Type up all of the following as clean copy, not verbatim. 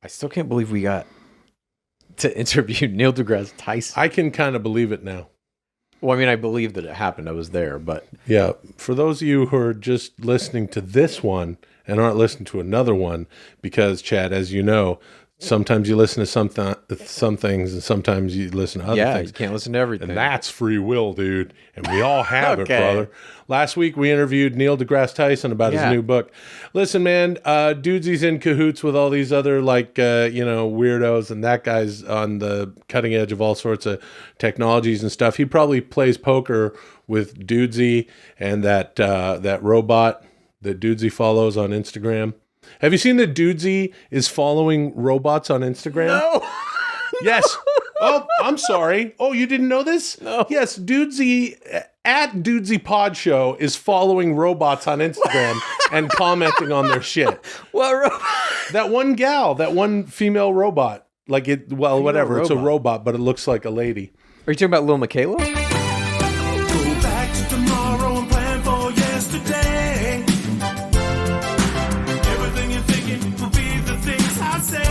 I still can't believe we got to interview Neil deGrasse Tyson. I can kind of believe it now. Well, I mean, I believe that it happened. I was there, but... Yeah, for those of you who are just listening to this one and aren't listening to another one, because, Chad, as you know, sometimes you listen to some things and sometimes you listen to other things. Yeah, you can't listen to everything. And that's free will, dude. And we all have it, brother. Last week, we interviewed Neil deGrasse Tyson about his new book. Listen, man, Dudesy's in cahoots with all these other, weirdos, and that guy's on the cutting edge of all sorts of technologies and stuff. He probably plays poker with Dudesy and that robot that Dudesy follows on Instagram. Have you seen that Dudesy is following robots on Instagram? No. Yes. Oh, I'm sorry. Oh, you didn't know this? No. Yes, Dudesy at Dudesy Pod Show is following robots on Instagram and commenting on their shit. What robot? That one gal, that one female robot. Whatever. It's a robot, but it looks like a lady. Are you talking about Lil Michaela? Go back to tomorrow and plan for yesterday. Everything you're thinking will be the things I say.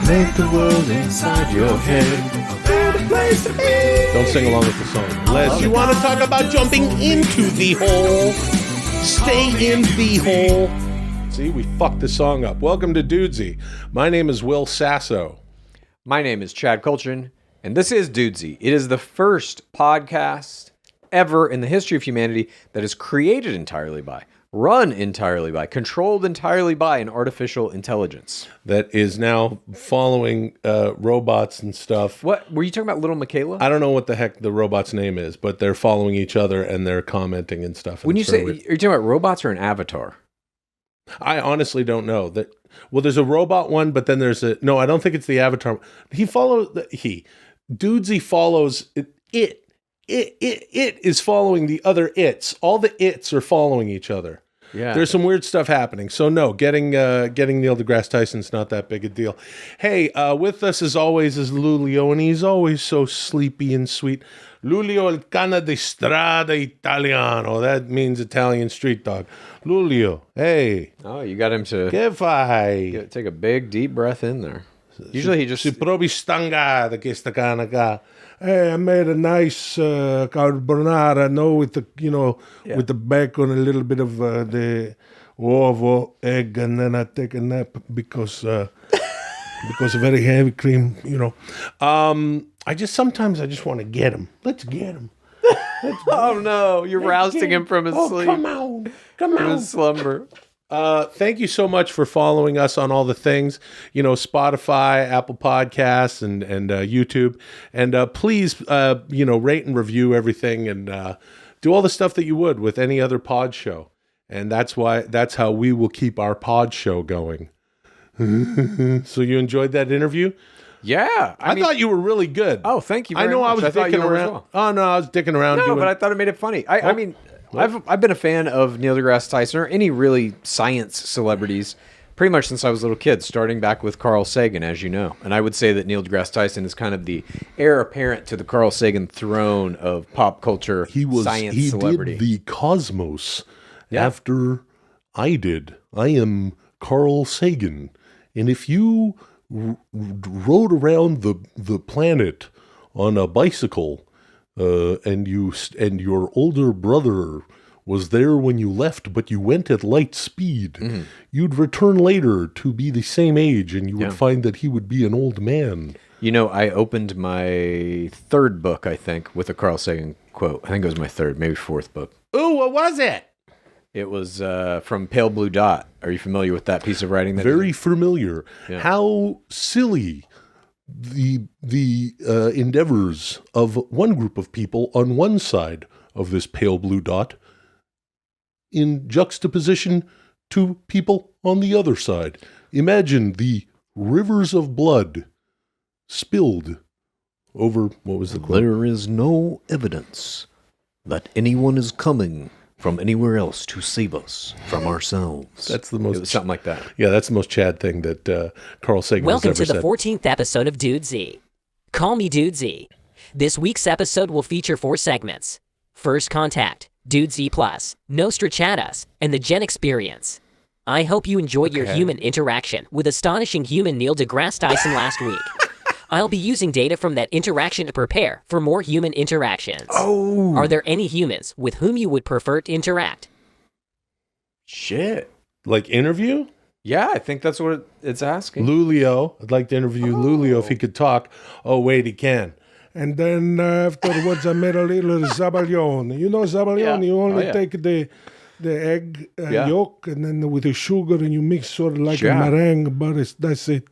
Make the world inside your head A better place to be. Don't sing along with the song. Unless you want to talk about jumping into the hole. Stay in the hole. See, we fucked the song up. Welcome to Dudesy. My name is Will Sasso. My name is Chad Kultgen, and this is Dudesy. It is the first podcast ever in the history of humanity that is created entirely by, run entirely by, controlled entirely by an artificial intelligence. That is now following robots and stuff. What? Were you talking about Little Michaela? I don't know what the heck the robot's name is, but they're following each other and they're commenting and stuff. When you say, are you talking about robots or an avatar? I honestly don't know. There's a robot one, but then there's no, I don't think it's the avatar. Dudesy follows it. It is following the other its. All the its are following each other. Yeah. There's some weird stuff happening. So no, getting Neil deGrasse Tyson's not that big a deal. Hey, with us as always is Lulio, and he's always so sleepy and sweet. Lulio il cane di strada italiano. That means Italian street dog. Lulio, hey. Oh, you got him to Che fai? take a big, deep breath in there. Usually he just... Si provi stangata questa cane qua. Hey, I made a nice carbonara, with the, with the bacon, a little bit of the uovo, egg, and then I take a nap because of very heavy cream, Sometimes I just want to get him. Let's get him. Oh no, you're rousting him from his sleep. Come on. From his slumber. Thank you so much for following us on all the things, Spotify, Apple Podcasts, and YouTube. And please, rate and review everything and do all the stuff that you would with any other pod show. And that's how we will keep our pod show going. So you enjoyed that interview? Yeah. I thought you were really good. Oh, thank you very I know much. I was dicking around. Well. Oh, no, I was dicking around. No, but I thought it made it funny. I've been a fan of Neil deGrasse Tyson or any really science celebrities pretty much since I was a little kid, starting back with Carl Sagan, as you know. And I would say that Neil deGrasse Tyson is kind of the heir apparent to the Carl Sagan throne of pop culture science celebrity. He did the cosmos after I did. I am Carl Sagan. And if you rode around the planet on a bicycle and your older brother was there when you left, but you went at light speed, you'd return later to be the same age, and you would find that he would be an old man. I opened my third book, I think, with a Carl Sagan quote. I think it was my third, maybe fourth book. Ooh, what was it? It was from Pale Blue Dot. Are you familiar with that piece of writing? Very familiar. Yeah. How silly the endeavors of one group of people on one side of this pale blue dot in juxtaposition to people on the other side. Imagine the rivers of blood spilled over, what was the quote? There is no evidence that anyone is coming from anywhere else to save us from ourselves. That's the most... It was something like that. Yeah, that's the most Chad thing that Carl Sagan Welcome has ever to the said. 14th episode of Dudesy. Call me Dudesy. This week's episode will feature 4 segments. First Contact, Dudesy Plus, Nostrachadus, and the Gen Xperience. I hope you enjoyed your human interaction with astonishing human Neil deGrasse Tyson last week. I'll be using data from that interaction to prepare for more human interactions. Oh. Are there any humans with whom you would prefer to interact? Shit. Like interview? Yeah, I think that's what it's asking. Lulio. I'd like to interview Lulio if he could talk. Oh, wait, he can. And then afterwards, I made a little zabalion. You know zabalion? Yeah. You only yeah. take the egg Yeah. yolk and then with the sugar and you mix sort of like Yeah. a meringue, but that's it.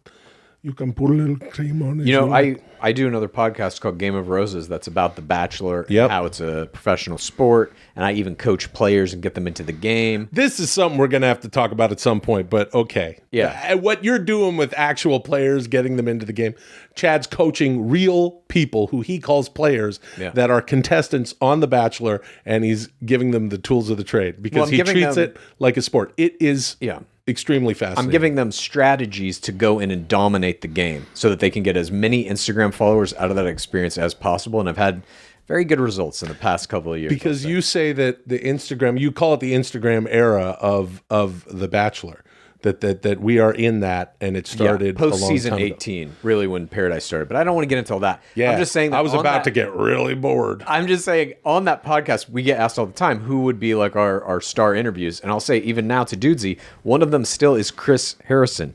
You can put a little cream on it. You know, like. I do another podcast called Game of Roses that's about The Bachelor, Yep. how it's a professional sport, and I even coach players and get them into the game. This is something we're going to have to talk about at some point, but okay. Yeah. What you're doing with actual players, getting them into the game, Chad's coaching real people who he calls players Yeah. that are contestants on The Bachelor, and he's giving them the tools of the trade because I'm he giving treats them- it like a sport. It is Yeah. extremely fascinating. I'm giving them strategies to go in and dominate the game so that they can get as many Instagram followers out of that experience as possible. And I've had very good results in the past couple of years. Because you say that the Instagram, you call it the Instagram era of The Bachelor, that we are in that, and it started post a long season time ago. 18, really when Paradise started. But I don't want to get into all that. Yeah, I'm just saying that I was on about that- to get really bored. I'm just saying on that podcast, we get asked all the time who would be like our star interviews. And I'll say even now to Dudesy, one of them still is Chris Harrison,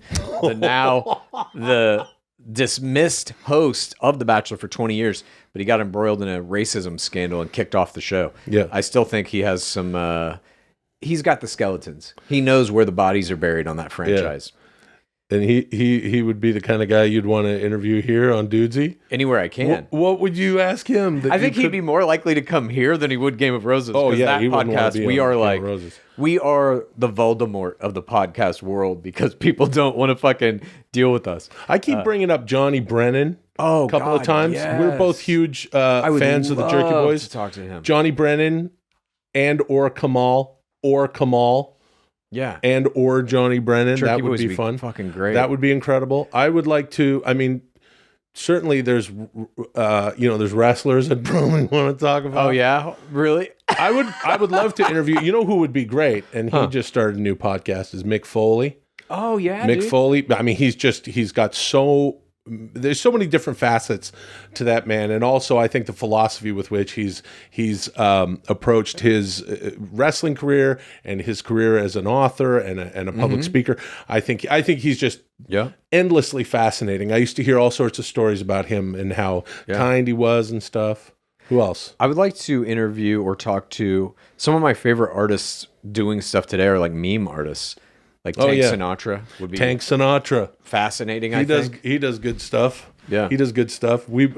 the dismissed host of The Bachelor for 20 years, but he got embroiled in a racism scandal and kicked off the show. Yeah. I still think he has some, he's got the skeletons. He knows where the bodies are buried on that franchise. And he would be the kind of guy you'd want to interview here on Dudesy. Anywhere I can. What would you ask him? I think he'd be more likely to come here than he would Game of Roses. Oh, 'cause yeah, that he wouldn't wanna podcast, be we on are Game of like, Roses. we are the Voldemort of the podcast world because people don't want to fucking deal with us. I keep bringing up Johnny Brennan Oh, a couple of God, times. yes. We're both huge would fans of the Jerky love Boys. to talk to him. Johnny Brennan and or Kamal Yeah, and or Johnny Brennan. Jerky That would Boys be would be fun. fucking great. That would be incredible. I would like to. I mean, certainly there's there's wrestlers I'd probably want to talk about. Oh yeah, really? I would love to interview. You know who would be great, and he just started a new podcast. Is Mick Foley. Oh yeah, Mick dude. Foley. I mean, he's got there's so many different facets to that man, and also I think the philosophy with which he's approached his wrestling career and his career as an author and a public speaker. I think he's just endlessly fascinating. I used to hear all sorts of stories about him and how kind he was and stuff. Who else? I would like to interview or talk to some of my favorite artists doing stuff today, or like meme artists. Like Tank Sinatra would be Tank Sinatra. fascinating. He does good stuff. Yeah. He does good stuff. We've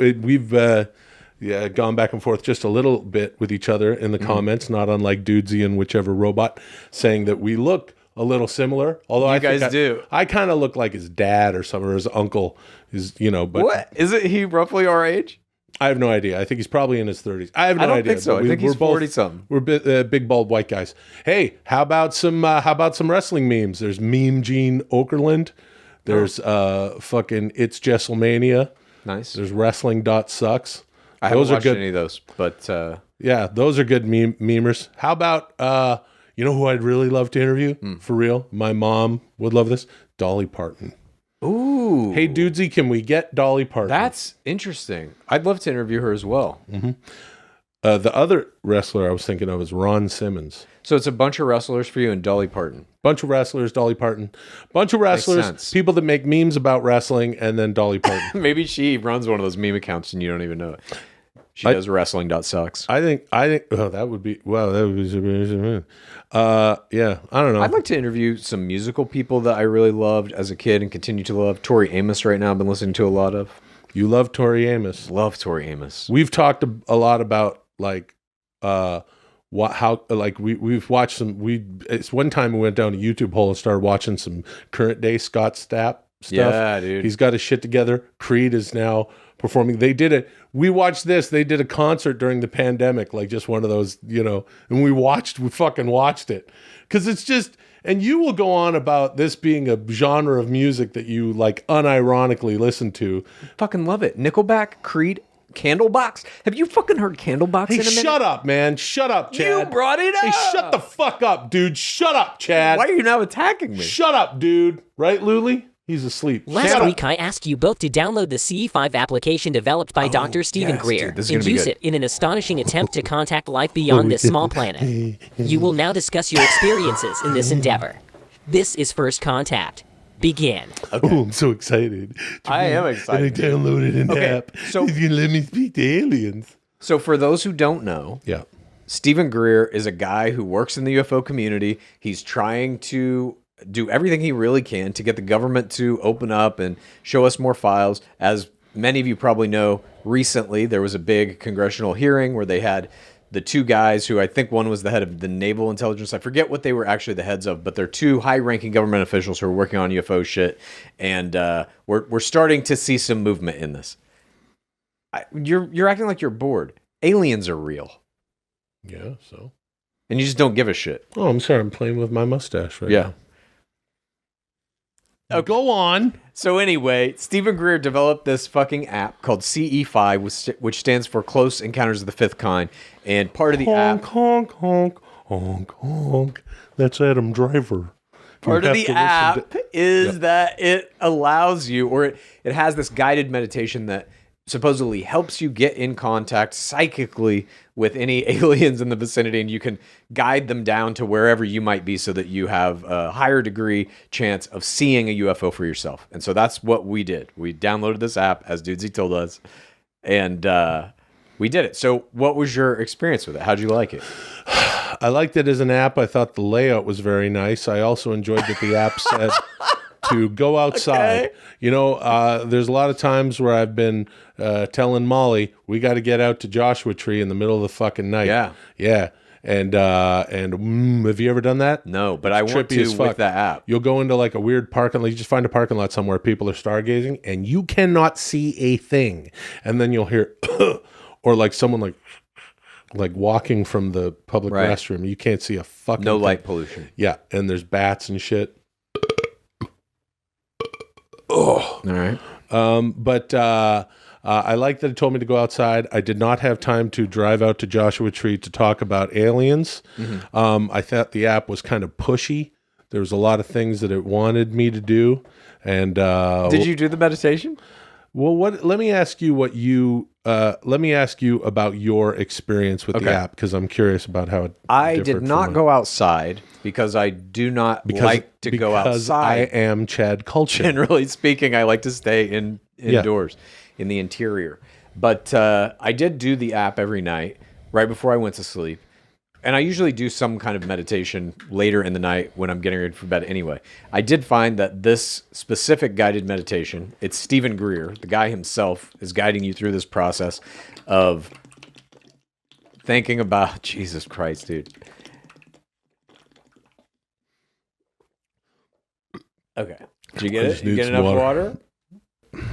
gone back and forth just a little bit with each other in the comments, not unlike Dudesy and whichever robot, saying that we look a little similar. Although I guys do. I kind of look like his dad or something, or his uncle. But What is it? He roughly our age? I have no idea. I think he's probably in his 30s. I have no idea. I don't think so. but I think he's we're both- 40-something. We're big bald white guys. Hey, how about some wrestling memes? There's Meme Gene Okerlund. There's fucking It's Jesselmania. Nice. There's Wrestling.sucks. I haven't Those are watched good. any of those, but Yeah, those are good memers. How about you know who I'd really love to interview? For real? My mom would love this. Dolly Parton. ooh, Hey, Dudesy, can we get Dolly Parton? that's interesting. I'd love to interview her as well. The other wrestler I was thinking of is Ron Simmons. So it's a bunch of wrestlers for you and Dolly Parton. Bunch of wrestlers, Dolly Parton. Bunch of wrestlers, sense. people that make memes about wrestling, and then Dolly Parton. Maybe she runs one of those meme accounts and you don't even know it. She does wrestling.sucks. I think. Oh, that would be. Wow, that would be. Yeah, I don't know. I'd like to interview some musical people that I really loved as a kid and continue to love. Tori Amos right now I've been listening to a lot of. You love Tori Amos. Love Tori Amos. We've talked a lot about like we've watched some. It's one time we went down a YouTube hole and started watching some current day Scott Stapp stuff. Yeah, dude. He's got his shit together. Creed is now performing. We watched this. They did a concert during the pandemic, like just one of those, and we fucking watched it. Because it's just, and you will go on about this being a genre of music that you like unironically listen to. Fucking love it. Nickelback, Creed, Candlebox? Have you fucking heard Candlebox Hey, in a minute? shut up, man. Shut up, Chad. You brought it up. Hey, shut the fuck up, dude. Shut up, Chad. Why are you now attacking me? Shut up, dude. Right, Luli? He's asleep. Last week, I asked you both to download the CE5 application developed by Dr. Stephen Greer dude, this is and gonna be use good. it in an astonishing attempt to contact life beyond this small planet. You will now discuss your experiences in this endeavor. This is First Contact. Begin. Okay. Oh, I'm so excited. I am excited. And I downloaded an app. so- If you let me speak to aliens. So for those who don't know, Yeah. Stephen Greer is a guy who works in the UFO community. He's trying to do everything he really can to get the government to open up and show us more files. As many of you probably know, recently there was a big congressional hearing where they had the two guys who I think one was the head of the Naval Intelligence. I forget what they were actually the heads of, but they're two high-ranking government officials who are working on UFO shit. And we're starting to see some movement in this. You're acting like you're bored. Aliens are real. Yeah, so. And you just don't give a shit. Oh, I'm sorry. I'm playing with my mustache right Yeah. now. Oh, go on. So anyway, Stephen Greer developed this fucking app called CE5, which stands for Close Encounters of the Fifth Kind. And part of the app... Honk, honk, honk, honk. That's Adam Driver. Part of the app is that it allows you, or it has this guided meditation that supposedly helps you get in contact psychically with any aliens in the vicinity, and you can guide them down to wherever you might be so that you have a higher degree chance of seeing a UFO for yourself. And so that's what we did. We downloaded this app, as Dudesy told us, and we did it. So what was your experience with it? How'd you like it? I liked it as an app. I thought the layout was very nice. I also enjoyed that the app said to go outside. Okay. You know, there's a lot of times where I've been telling Molly, we got to get out to Joshua Tree in the middle of the fucking night. Yeah. Yeah. And have you ever done that? No, but I want Trippy to as fuck. with that app. You'll go into like a weird parking lot. You just find a parking lot somewhere people are stargazing and you cannot see a thing. And then you'll hear, or like someone like walking from the public Right. restroom. You can't see a fucking No thing. light pollution. Yeah. And there's bats and shit. All right. But I like that it told me to go outside. I did not have time to drive out to Joshua Tree to talk about aliens. Mm-hmm. I thought the app was kind of pushy. There was a lot of things that it wanted me to do. And Did you do the meditation? well, let me ask you what you let me ask you about your experience with the Okay. app because I'm curious about how it. I differed did from not mine. go outside because I do not like to go because I outside. am Chad Kultgen. Generally speaking, I like to stay indoors in the interior. But I did do the app every night right before I went to sleep. And I usually do some kind of meditation later in the night when I'm getting ready for bed anyway. I did find that this specific guided meditation, it's Stephen Greer, the guy himself, is guiding you through this process of thinking about... Jesus Christ, dude. Okay. Did you get I it? just You need get some enough water. water?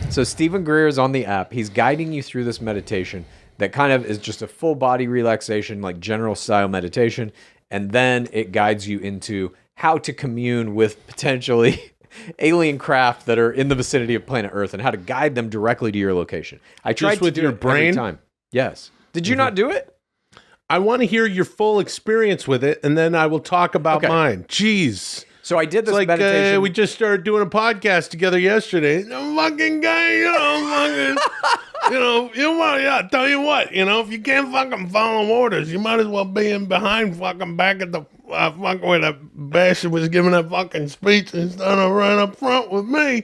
So Stephen Greer is on the app. He's guiding you through this meditation that kind of is just a full body relaxation, like general style meditation. And then it guides you into how to commune with potentially alien craft that are in the vicinity of planet Earth and how to guide them directly to your location. I tried to with do your it brain? every time. Yes. Did you not do it? I want to hear your full experience with it, and then I will talk about Okay. mine. Jeez. So I did this It's like meditation. we just started doing a podcast together yesterday. The fucking guy, I tell you what, if you can't fucking follow orders, you might as well be in behind fucking back at the fucking where the bastard was giving that fucking speech instead of right up front with me.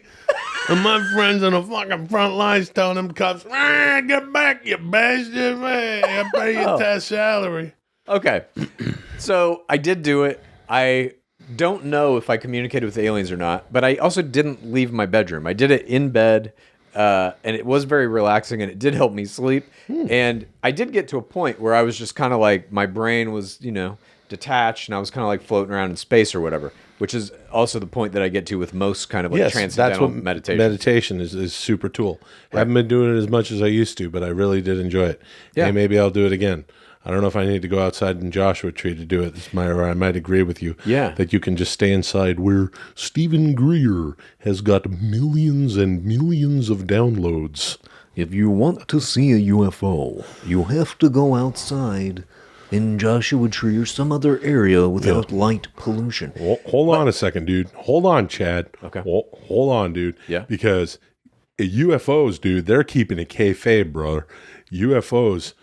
And my friends on the fucking front lines telling them cops, get back, you bastard, man. I pay your test salary. Okay. So I did do it. I don't know if I communicated with aliens or not, but I also didn't leave my bedroom. I did it in bed, and it was very relaxing, and it did help me sleep. And I did get to a point where I was just kind of like, my brain was, detached, and I was kind of like floating around in space or whatever, which is also the point that I get to with most kind of like transcendental meditation. Meditation is super tool. Haven't been doing it as much as I used to, but I really did enjoy it. Yeah. Hey, maybe I'll do it again. I don't know if I need to go outside in Joshua Tree to do it. I might agree with you. Yeah. That you can just stay inside where Stephen Greer has got millions and millions of downloads. If you want to see a UFO, you have to go outside in Joshua Tree or some other area without light pollution. Hold on a second, dude. Hold on, Chad. Okay. Hold on, dude. Yeah. Because UFOs, dude, they're keeping it kayfabe, brother. UFOs.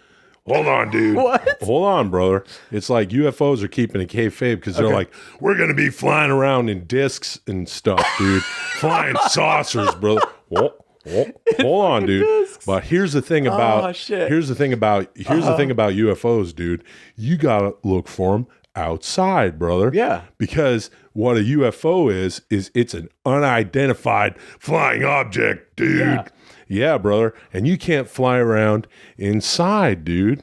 Hold on, dude. What? Hold on, brother. It's like UFOs are keeping it kayfabe because they're like, we're going to be flying around in discs and stuff, dude. Flying saucers, brother. Hold on, dude. But here's the thing about here's the thing about UFOs, dude. You gotta look for them outside, brother. Yeah. Because what a UFO is it's an unidentified flying object, dude. Yeah, brother. And you can't fly around inside, dude.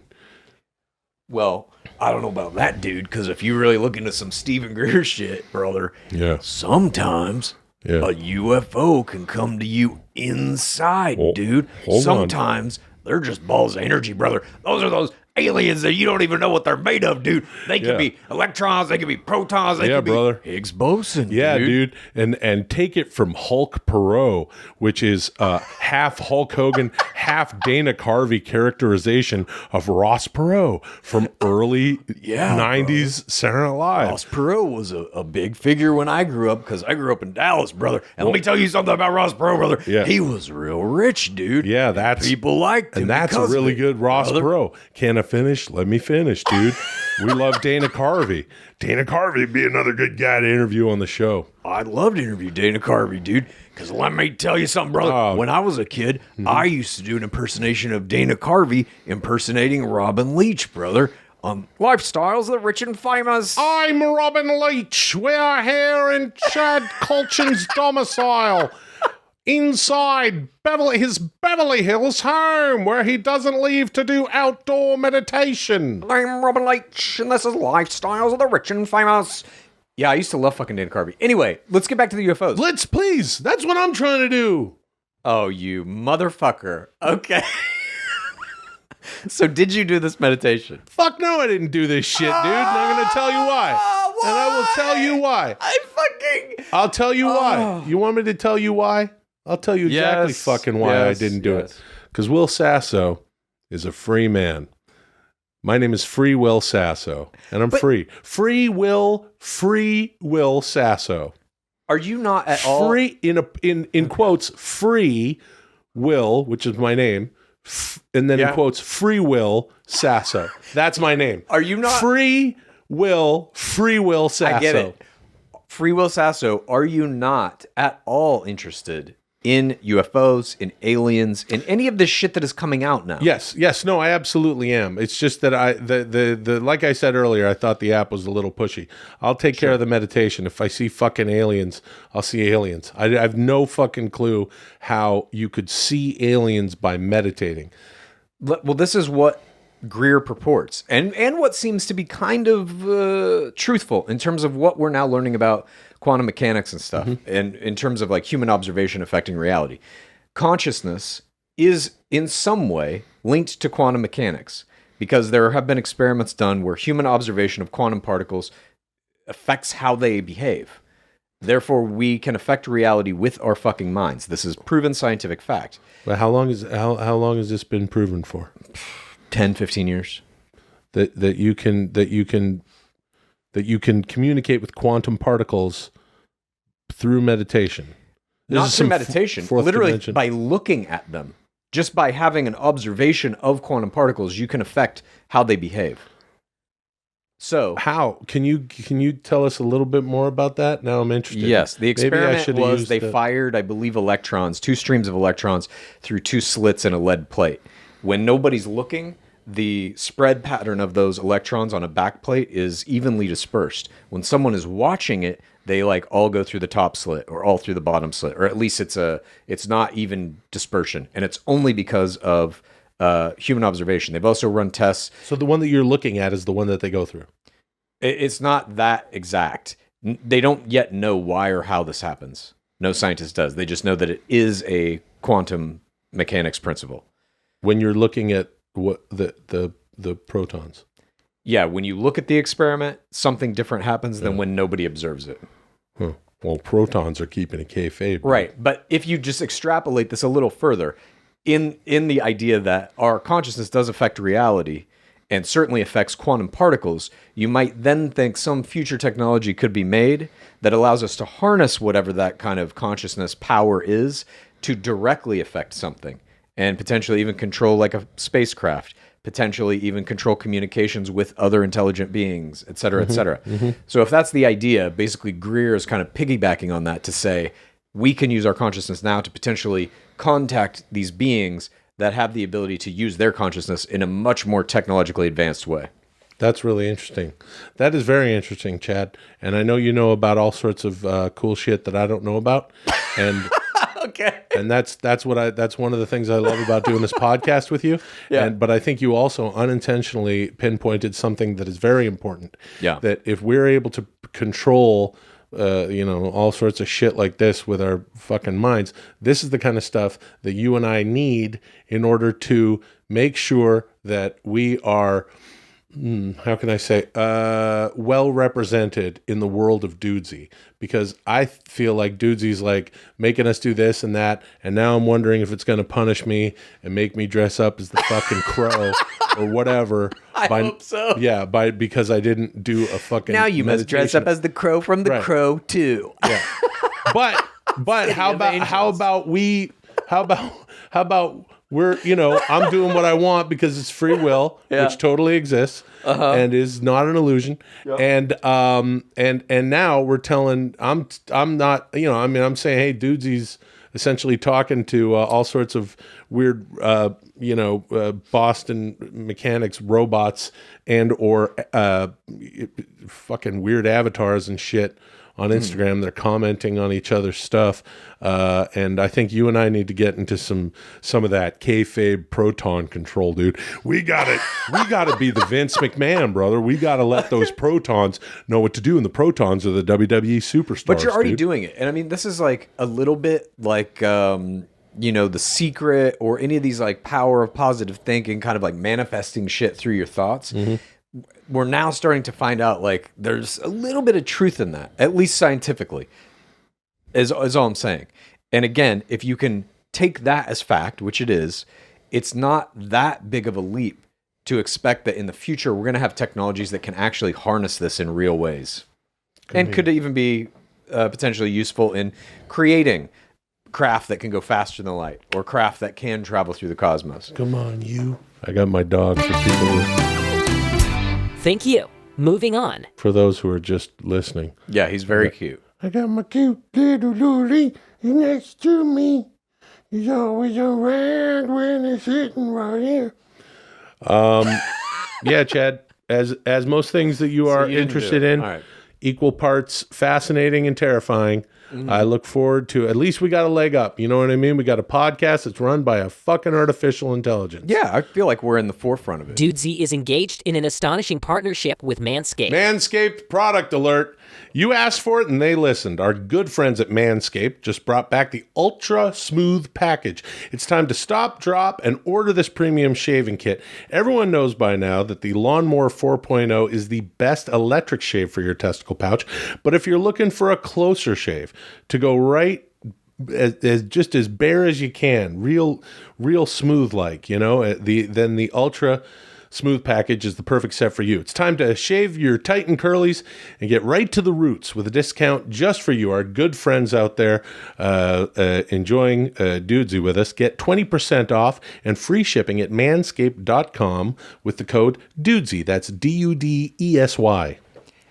Well, I don't know about that, dude, because if you really look into some Stephen Greer shit, brother, sometimes a UFO can come to you inside, dude. Sometimes they're just balls of energy, brother. Those are those aliens that you don't even know what they're made of, dude. They could be electrons, they could be protons, they could be Higgs boson, dude. And take it from Hulk Perot, which is half Hulk Hogan, half Dana Carvey characterization of Ross Perot from early 90s Saturday Night Live. Ross Perot was a big figure when I grew up, because I grew up in Dallas, brother. And let me tell you something about Ross Perot, brother. Yeah. He was real rich, dude. Yeah, that's people liked him. And that's a really good Ross Perot. Can I finish? Let me finish, dude. We love Dana Carvey. Dana Carvey would be another good guy to interview on the show. I'd love to interview Dana Carvey, dude. Because let me tell you something, brother. When I was a kid, I used to do an impersonation of Dana Carvey impersonating Robin Leach, brother. Lifestyles of the rich and famous. I'm Robin Leach. We're here in Chad Kultgen's domicile. Inside his Beverly Hills home, where he doesn't leave to do outdoor meditation. I'm Robin Leach, and this is Lifestyles of the Rich and Famous. Yeah, I used to love fucking Dana Carvey. Anyway, let's get back to the UFOs. Let's, please. That's what I'm trying to do. Oh, you motherfucker. Okay. So did you do this meditation? Fuck no, I didn't do this shit, dude. And I'm going to tell you why. Why? And I will tell you why. I'll tell you why. You want me to tell you why? I'll tell you exactly fucking why I didn't do it. Because Will Sasso is a free man. My name is Free Will Sasso, and I'm free. Free Will Sasso. Are you not at all free in quotes? Free Will, which is my name, and then in quotes, Free Will Sasso. That's my name. Are you not Free Will Sasso? I get it. Free Will Sasso. Are you not at all interested in UFOs, in aliens, in any of this shit that is coming out now? Yes, no, I absolutely am. It's just that the like I said earlier, I thought the app was a little pushy. I'll take care of the meditation. If I see fucking aliens, I'll see aliens. I have no fucking clue how you could see aliens by meditating. Well, this is what Greer purports, and what seems to be kind of truthful in terms of what we're now learning about quantum mechanics and stuff, and in terms of like human observation affecting reality. Consciousness is in some way linked to quantum mechanics, because there have been experiments done where human observation of quantum particles affects how they behave. Therefore, we can affect reality with our fucking minds. This is proven scientific fact. But how long has this been proven for? 10, 15 years. That you can communicate with quantum particles through meditation. Not through meditation, literally by looking at them. Just by having an observation of quantum particles, you can affect how they behave. So how can you tell us a little bit more about that? Now I'm interested. Yes, the experiment was they fired, I believe, two streams of electrons through two slits in a lead plate. When nobody's looking, the spread pattern of those electrons on a backplate is evenly dispersed. When someone is watching it, they like all go through the top slit or all through the bottom slit, or at least it's not even dispersion, and it's only because of human observation. They've also run tests. So the one that you're looking at is the one that they go through. It's not that exact. They don't yet know why or how this happens. No scientist does. They just know that it is a quantum mechanics principle. When you're looking at what the protons. yeah, when you look at the experiment, something different happens than when nobody observes it. Huh. Well, protons are keeping a kayfabe. Right. But if you just extrapolate this a little further, in the idea that our consciousness does affect reality and certainly affects quantum particles, you might then think some future technology could be made that allows us to harness whatever that kind of consciousness power is to directly affect something and potentially even control like a spacecraft, potentially even control communications with other intelligent beings, et cetera, et cetera. So if that's the idea, basically Greer is kind of piggybacking on that to say, we can use our consciousness now to potentially contact these beings that have the ability to use their consciousness in a much more technologically advanced way. That's really interesting. That is very interesting, Chad. And I know you know about all sorts of cool shit that I don't know about. And Okay. and that's one of the things I love about doing this podcast with you. Yeah. But I think you also unintentionally pinpointed something that is very important. Yeah. That if we're able to control all sorts of shit like this with our fucking minds, this is the kind of stuff that you and I need in order to make sure that we are, how can I say, well represented in the world of Dudesy. Because I feel like Dudesy's like making us do this and that, and now I'm wondering if it's going to punish me and make me dress up as the fucking crow or whatever. I hope so. Yeah, because I didn't do a fucking Now you must dress up meditation. as the crow from The Right. Crow too. Yeah. But how about we're, I'm doing what I want because it's free will, which totally exists and is not an illusion. And now we're telling, I'm not, I'm saying, hey, Dudesy's essentially talking to all sorts of weird, Boston mechanics, robots, and or fucking weird avatars and shit on Instagram. They're commenting on each other's stuff. And I think you and I need to get into some of that kayfabe proton control, dude. We gotta be the Vince McMahon, brother. We gotta let those protons know what to do. And the protons are the WWE superstars. But you're already dude. doing it. And I mean, this is like a little bit like, The Secret or any of these like power of positive thinking, kind of like manifesting shit through your thoughts. We're now starting to find out like there's a little bit of truth in that, at least scientifically, is all I'm saying. And again, if you can take that as fact, which it is, it's not that big of a leap to expect that in the future we're going to have technologies that can actually harness this in real ways. Could even be potentially useful in creating craft that can go faster than light or craft that can travel through the cosmos. Come on, you. I got my dog for people Thank you. Moving on. for those who are just listening. Yeah, he's very cute. I got my cute little Lily next to me. He's always around when he's sitting right here. Yeah, Chad. As most things that you are you didn't interested do it. in, All right. equal parts fascinating and terrifying. I look forward to, at least we got a leg up. You know what I mean? We got a podcast that's run by a fucking artificial intelligence. Yeah, I feel like we're in the forefront of it. Dudesy is engaged in an astonishing partnership with Manscaped. Manscaped product alert. You asked for it and they listened. Our good friends at Manscaped just brought back the Ultra Smooth Package. It's time to stop, drop, and order this premium shaving kit. Everyone knows by now that the Lawnmower 4.0 is the best electric shave for your testicle pouch. But if you're looking for a closer shave to go right as just as bare as you can, real smooth like, then the Ultra Smooth Package is the perfect set for you. It's time to shave your ttin curlies and get right to the roots with a discount just for you, our good friends out there enjoying Dudesy with us. Get 20% off and free shipping at manscaped.com with the code Dudesy. That's Dudesy.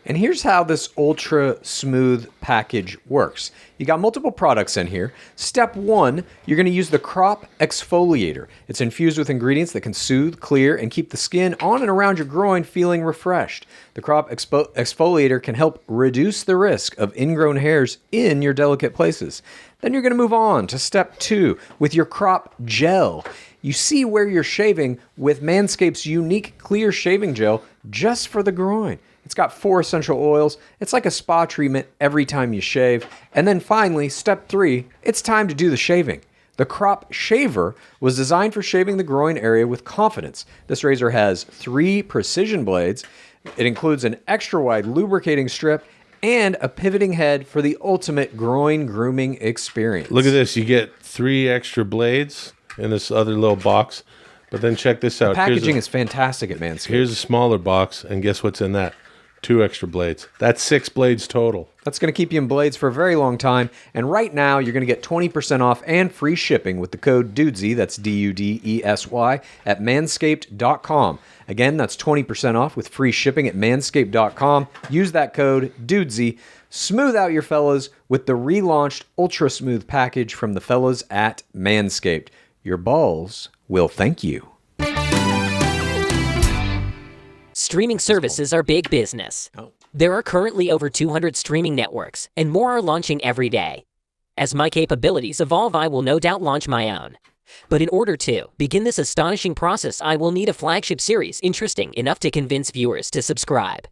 And here's how this ultra smooth package works. You got multiple products in here. Step 1, you're going to use the Crop Exfoliator. It's infused with ingredients that can soothe, clear, and keep the skin on and around your groin feeling refreshed. The Crop Exfoliator can help reduce the risk of ingrown hairs in your delicate places. Then you're going to move on to step 2 with your Crop Gel. You see where you're shaving with Manscaped's unique clear shaving gel just for the groin. It's got 4 essential oils. It's like a spa treatment every time you shave. And then finally, step 3, it's time to do the shaving. The Crop Shaver was designed for shaving the groin area with confidence. This razor has 3 precision blades. It includes an extra-wide lubricating strip and a pivoting head for the ultimate groin grooming experience. Look at this. You get 3 extra blades in this other little box. But then check this out. Packaging is fantastic at Manscaped. Here's a smaller box, and guess what's in that? 2 extra blades. That's 6 blades total. That's going to keep you in blades for a very long time. And right now, you're going to get 20% off and free shipping with the code Dudesy, that's Dudesy, at manscaped.com. Again, that's 20% off with free shipping at manscaped.com. Use that code Dudesy. Smooth out your fellas with the relaunched Ultra Smooth package from the fellas at Manscaped. Your balls will thank you. Streaming services are big business. There are currently over 200 streaming networks, and more are launching every day. As my capabilities evolve, I will no doubt launch my own. But in order to begin this astonishing process, I will need a flagship series interesting enough to convince viewers to subscribe.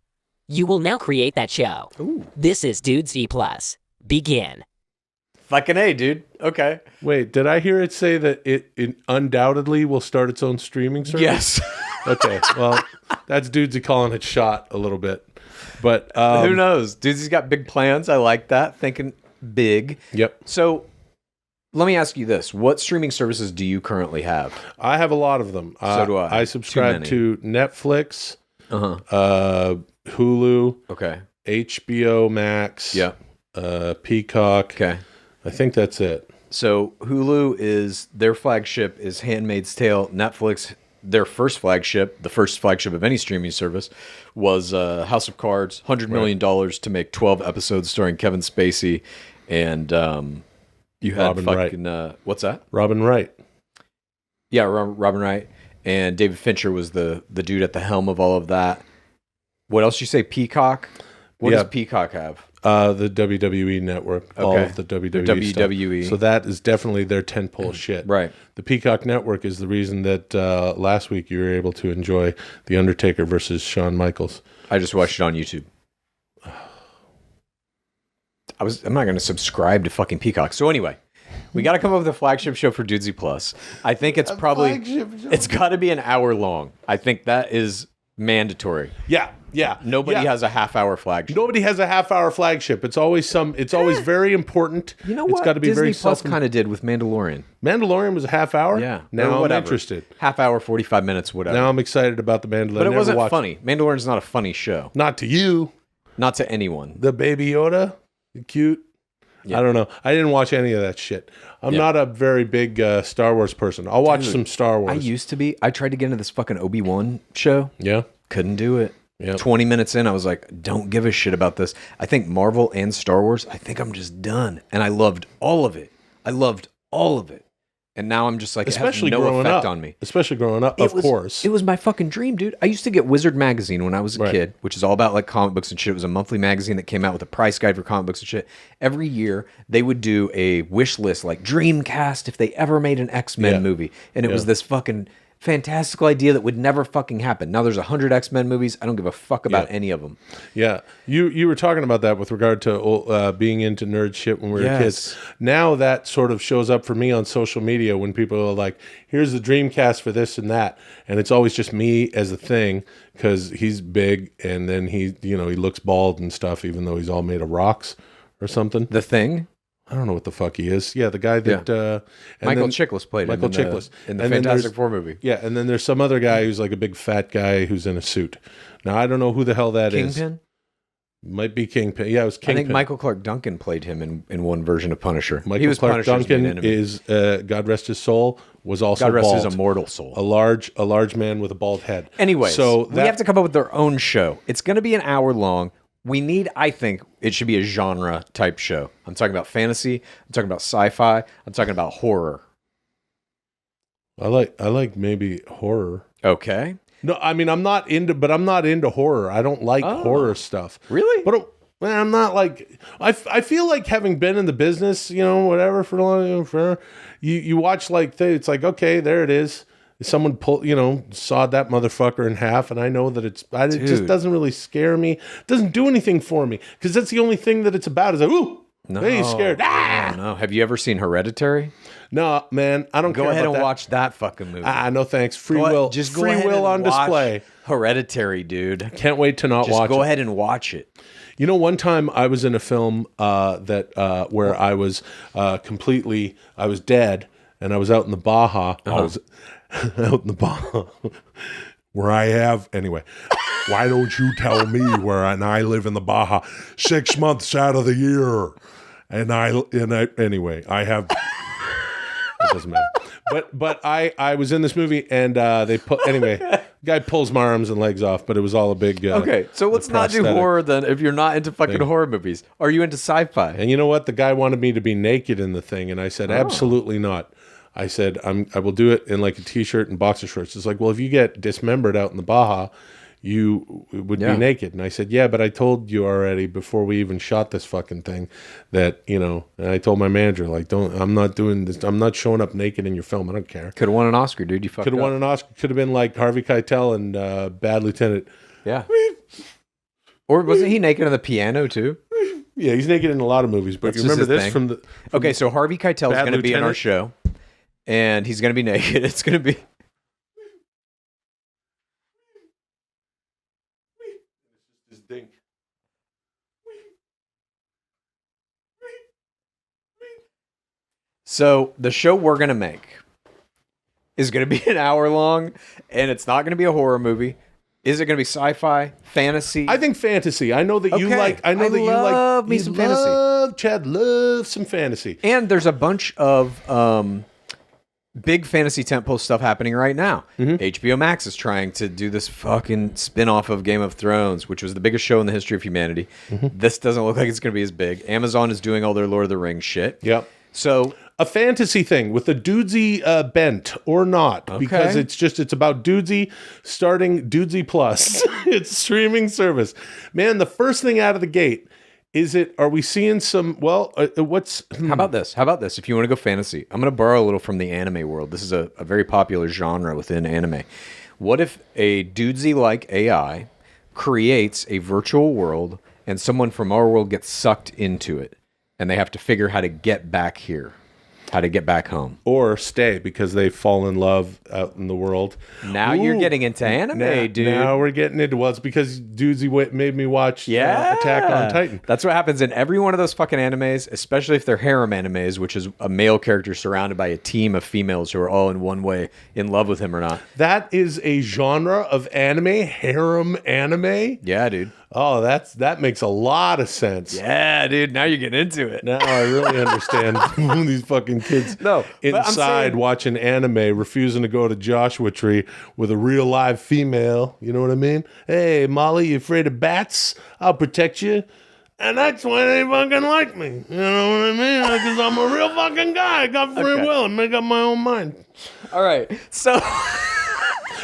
You will now create that show. Ooh. This is Dudesy Plus. Begin. Fucking A, dude. Okay. Wait, did I hear it say that it undoubtedly will start its own streaming service? Yes. Okay, well, that's Dudesy calling it shot a little bit. But who knows? Dudesy's got big plans. I like that. Thinking big. Yep. So let me ask you this. What streaming services do you currently have? I have a lot of them. So do I. I subscribe to Netflix, Uh-huh. Hulu, Okay. HBO Max, Yeah. Peacock. Okay. I think that's it. So Hulu is their flagship is Handmaid's Tale. Netflix, their first flagship, the first flagship of any streaming service, was House of Cards. $100 million to make 12 episodes starring Kevin Spacey, and you had Robin fucking what's that? Robin Wright. Yeah, Robin Wright, and David Fincher was the dude at the helm of all of that. What else did you say? Peacock. What does Peacock have? The WWE network, all Okay. of the WWE, The WWE. stuff. So that is definitely their tentpole shit. Right. The Peacock network is the reason that last week you were able to enjoy The Undertaker versus Shawn Michaels. I just watched it on YouTube. I'm not going to subscribe to fucking Peacock. So anyway, we got to come up with a flagship show for Dudesy Plus. I think it's probably it's got to be an hour long. I think that is mandatory. Yeah. Nobody has a half-hour flagship. Nobody has a half-hour flagship. It's always always very important. You know It's what? got to be Disney very Plus kind of did with Mandalorian. Mandalorian was a half hour. Yeah. Now Or I'm whatever. interested. Half hour, 45 minutes, whatever. Now I'm excited about the Mandalorian. but it Never wasn't watched funny. Mandalorian's not a funny show. Not to you. Not to anyone. The Baby Yoda, cute. Yeah. I don't know. I didn't watch any of that shit. I'm not a very big Star Wars person. I'll watch some Star Wars. I used to be. I tried to get into this fucking Obi-Wan show. Yeah. Couldn't do it. Yeah. 20 minutes in, I was like, don't give a shit about this. I think Marvel and Star Wars, I think I'm just done. And I loved all of it. And now I'm just like, Especially it has no growing effect up. on me. Especially growing up, of course. It was my fucking dream, dude. I used to get Wizard Magazine when I was a Right. kid, which is all about like comic books and shit. It was a monthly magazine that came out with a price guide for comic books and shit. Every year, they would do a wish list, like Dreamcast if they ever made an X-Men movie. And it was this fucking fantastical idea that would never fucking happen. Now there's 100 X-Men movies. I don't give a fuck about any of them. Yeah, you were talking about that with regard to being into nerd shit when we were kids. Now that sort of shows up for me on social media when people are like, "Here's the Dreamcast for this and that," and it's always just me as a thing because he's big and then he looks bald and stuff, even though he's all made of rocks or something. The Thing? I don't know what the fuck he is. Yeah, the guy that and Michael then- Chiklis played him Michael Chiklis in the And then Fantastic there's- Four movie. Yeah, and then there's some other guy who's like a big fat guy who's in a suit. Now I don't know who the hell that is. Kingpin? Might be Kingpin. Yeah, it was Kingpin. I think Michael Clark Duncan played him in one version of Punisher. Michael he was Clark Punisher's main Duncan enemy. is God rest his soul was also God rest bald. his immortal soul. a large man with a bald head. Anyways, so we have to come up with their own show. It's going to be an hour long. We need, I think, it should be a genre type show. I'm talking about fantasy. I'm talking about sci-fi. I'm talking about horror. I like maybe horror. Okay. No, I mean I'm not into horror. I don't like horror stuff. Really? But I'm not like I feel like having been in the business, whatever for long for you watch like it's like okay, there it is. Someone sawed that motherfucker in half, and I know that it just doesn't really scare me. It doesn't do anything for me because that's the only thing that it's about. Is like, ooh, No. hey, he's scared. Ah! No. Have you ever seen Hereditary? No, man, I don't care Go ahead about and that. watch that fucking movie. No thanks. Free will. Just go free ahead will and on watch display. Hereditary, dude. Can't wait to not Just watch go it. ahead and watch it. You know, one time I was in a film where I was I was dead, and I was out in the Baja. I was out in the Baja, where I have anyway. Why don't you tell me where I live in the Baja 6 months out of the year, and I anyway I have. It doesn't matter. But I was in this movie, and they put anyway. Guy pulls my arms and legs off, but it was all a big. Okay, so let's not do prosthetic horror then. If you're not into fucking horror movies, are you into sci-fi? And you know what? The guy wanted me to be naked in the thing, and I said absolutely not. I said I will do it in like a t-shirt and boxer shorts. It's like, well, if you get dismembered out in the Baja, you would be naked. And I said, yeah, but I told you already before we even shot this fucking thing that, you know, and I told my manager, like, I'm not doing this. I'm not showing up naked in your film. I don't care. Could have won an Oscar, dude. You fucked Could have up. won an Oscar. Could have been like Harvey Keitel and Bad Lieutenant. Yeah. Or wasn't he naked on the piano too? Yeah, he's naked in a lot of movies. But That's you just remember his this thing. from Okay, so Harvey Keitel is Bad going to be in our Lieutenant? show, and he's going to be naked. It's going to be... his dink. So the show we're going to make is going to be an hour long, and it's not going to be a horror movie. Is it going to be sci-fi, fantasy? I think fantasy. I know that you Okay. like. I know I that you like. love me you some fantasy. Chad loves some fantasy. And there's a bunch of big fantasy tentpole stuff happening right now. HBO Max is trying to do this fucking spin-off of Game of Thrones, which was the biggest show in the history of humanity. This doesn't look like it's going to be as big. Amazon is doing all their Lord of the Rings shit. Yep. So A fantasy thing with a Dudesy bent or not, because it's about Dudesy starting Dudesy Plus. It's streaming service. Man, the first thing out of the gate are we seeing some? Well, what's how about this? How about this? If you want to go fantasy, I'm going to borrow a little from the anime world. This is a very popular genre within anime. What if a Dudesy-like AI creates a virtual world and someone from our world gets sucked into it and they have to figure how to get back here, how to get back home? or stay because they fall in love out in the world? Now you're Ooh. getting into anime, dude. Now we're getting into it's because Dudesy made me watch Attack on Titan. That's what happens in every one of those fucking animes, especially if they're harem animes, which is a male character surrounded by a team of females who are all in one way in love with him or not. That is a genre of anime, harem anime. Yeah, dude. Oh, that makes a lot of sense. Yeah, dude. Now you're getting into it. Now I really understand these fucking kids No, but I'm inside saying- watching anime, refusing to go to Joshua Tree with a real live female. You know what I mean? Hey, Molly, you afraid of bats? I'll protect you. And that's why they fucking like me. You know what I mean? Because I'm a real fucking guy. I got free will and make up my own mind. All right. So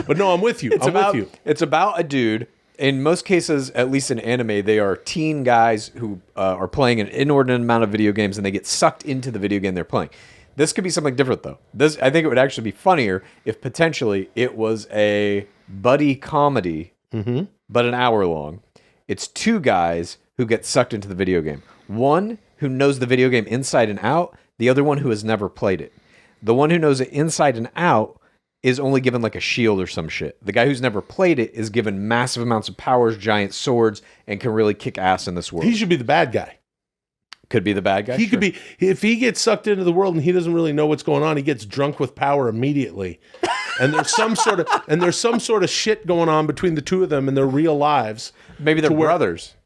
But no, I'm with you. With you. It's about a dude. In most cases, at least in anime, they are teen guys who are playing an inordinate amount of video games, and they get sucked into the video game they're playing. This could be something different, though. I think it would actually be funnier if potentially it was a buddy comedy, but an hour long. It's two guys who get sucked into the video game. One who knows the video game inside and out, the other one who has never played it. The one who knows it inside and out is only given like a shield or some shit. The guy who's never played it is given massive amounts of powers, giant swords, and can really kick ass in this world. He should be the bad guy. Could be the bad guy. He could be, if he gets sucked into the world and he doesn't really know what's going on, he gets drunk with power immediately. And there's some sort of shit going on between the two of them in their real lives. Maybe they're brothers.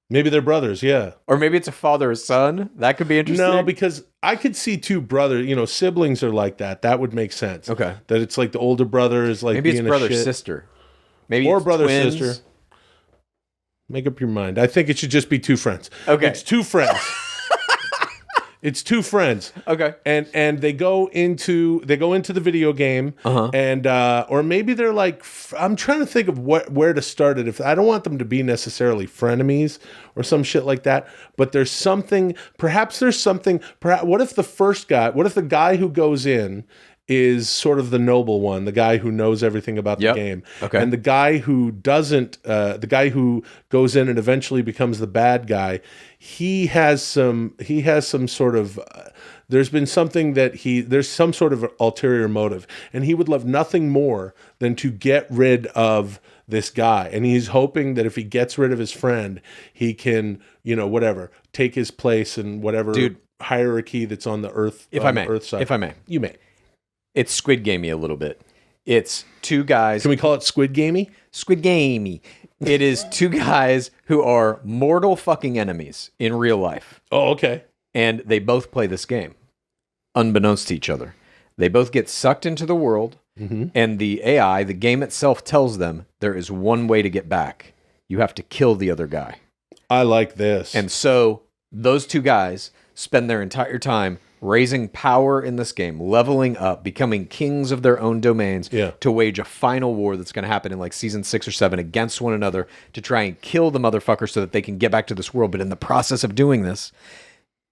Maybe they're brothers, yeah. Or maybe it's a father or son. That could be interesting. No, because I could see two brothers, siblings are like that. That would make sense. Okay. That it's like the older brother is like maybe it's being a brother shit. sister. Maybe Or it's brother twins. sister. Make up your mind. I think it should just be two friends. Okay. It's two friends. It's two friends. Okay. And they go into the video game, and or maybe they're like, I'm trying to think of where to start it. If I don't want them to be necessarily frenemies or some shit like that, but there's something. Perhaps what if the guy who goes in is sort of the noble one, the guy who knows everything about the game. Okay. And the guy who doesn't, the guy who goes in and eventually becomes the bad guy, he has some sort of, there's been something that there's some sort of ulterior motive. And he would love nothing more than to get rid of this guy. And he's hoping that if he gets rid of his friend, he can, whatever, take his place in whatever hierarchy that's on the earth. If I may. You may. It's Squid Gamey a little bit. It's two guys. Can we call it Squid Gamey? Squid Gamey. It is two guys who are mortal fucking enemies in real life. Oh, okay. And they both play this game, unbeknownst to each other. They both get sucked into the world, and the AI, the game itself, tells them there is one way to get back. You have to kill the other guy. I like this. And so those two guys spend their entire time raising power in this game, leveling up, becoming kings of their own domains to wage a final war that's going to happen in like season 6 or 7 against one another to try and kill the motherfucker so that they can get back to this world. But in the process of doing this,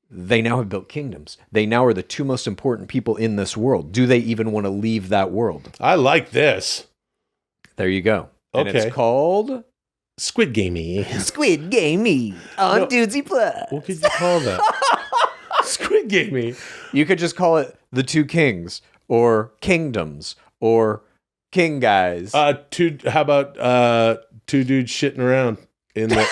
they now have built kingdoms. They now are the two most important people in this world. Do they even want to leave that world? I like this. There you go. And it's called Squid Gamey. Squid Gamey on Dudesy Plus. What could you call that? Squid Gamey. You could just call it The Two Kings or Kingdoms or King Guys. How about two dudes shitting around in the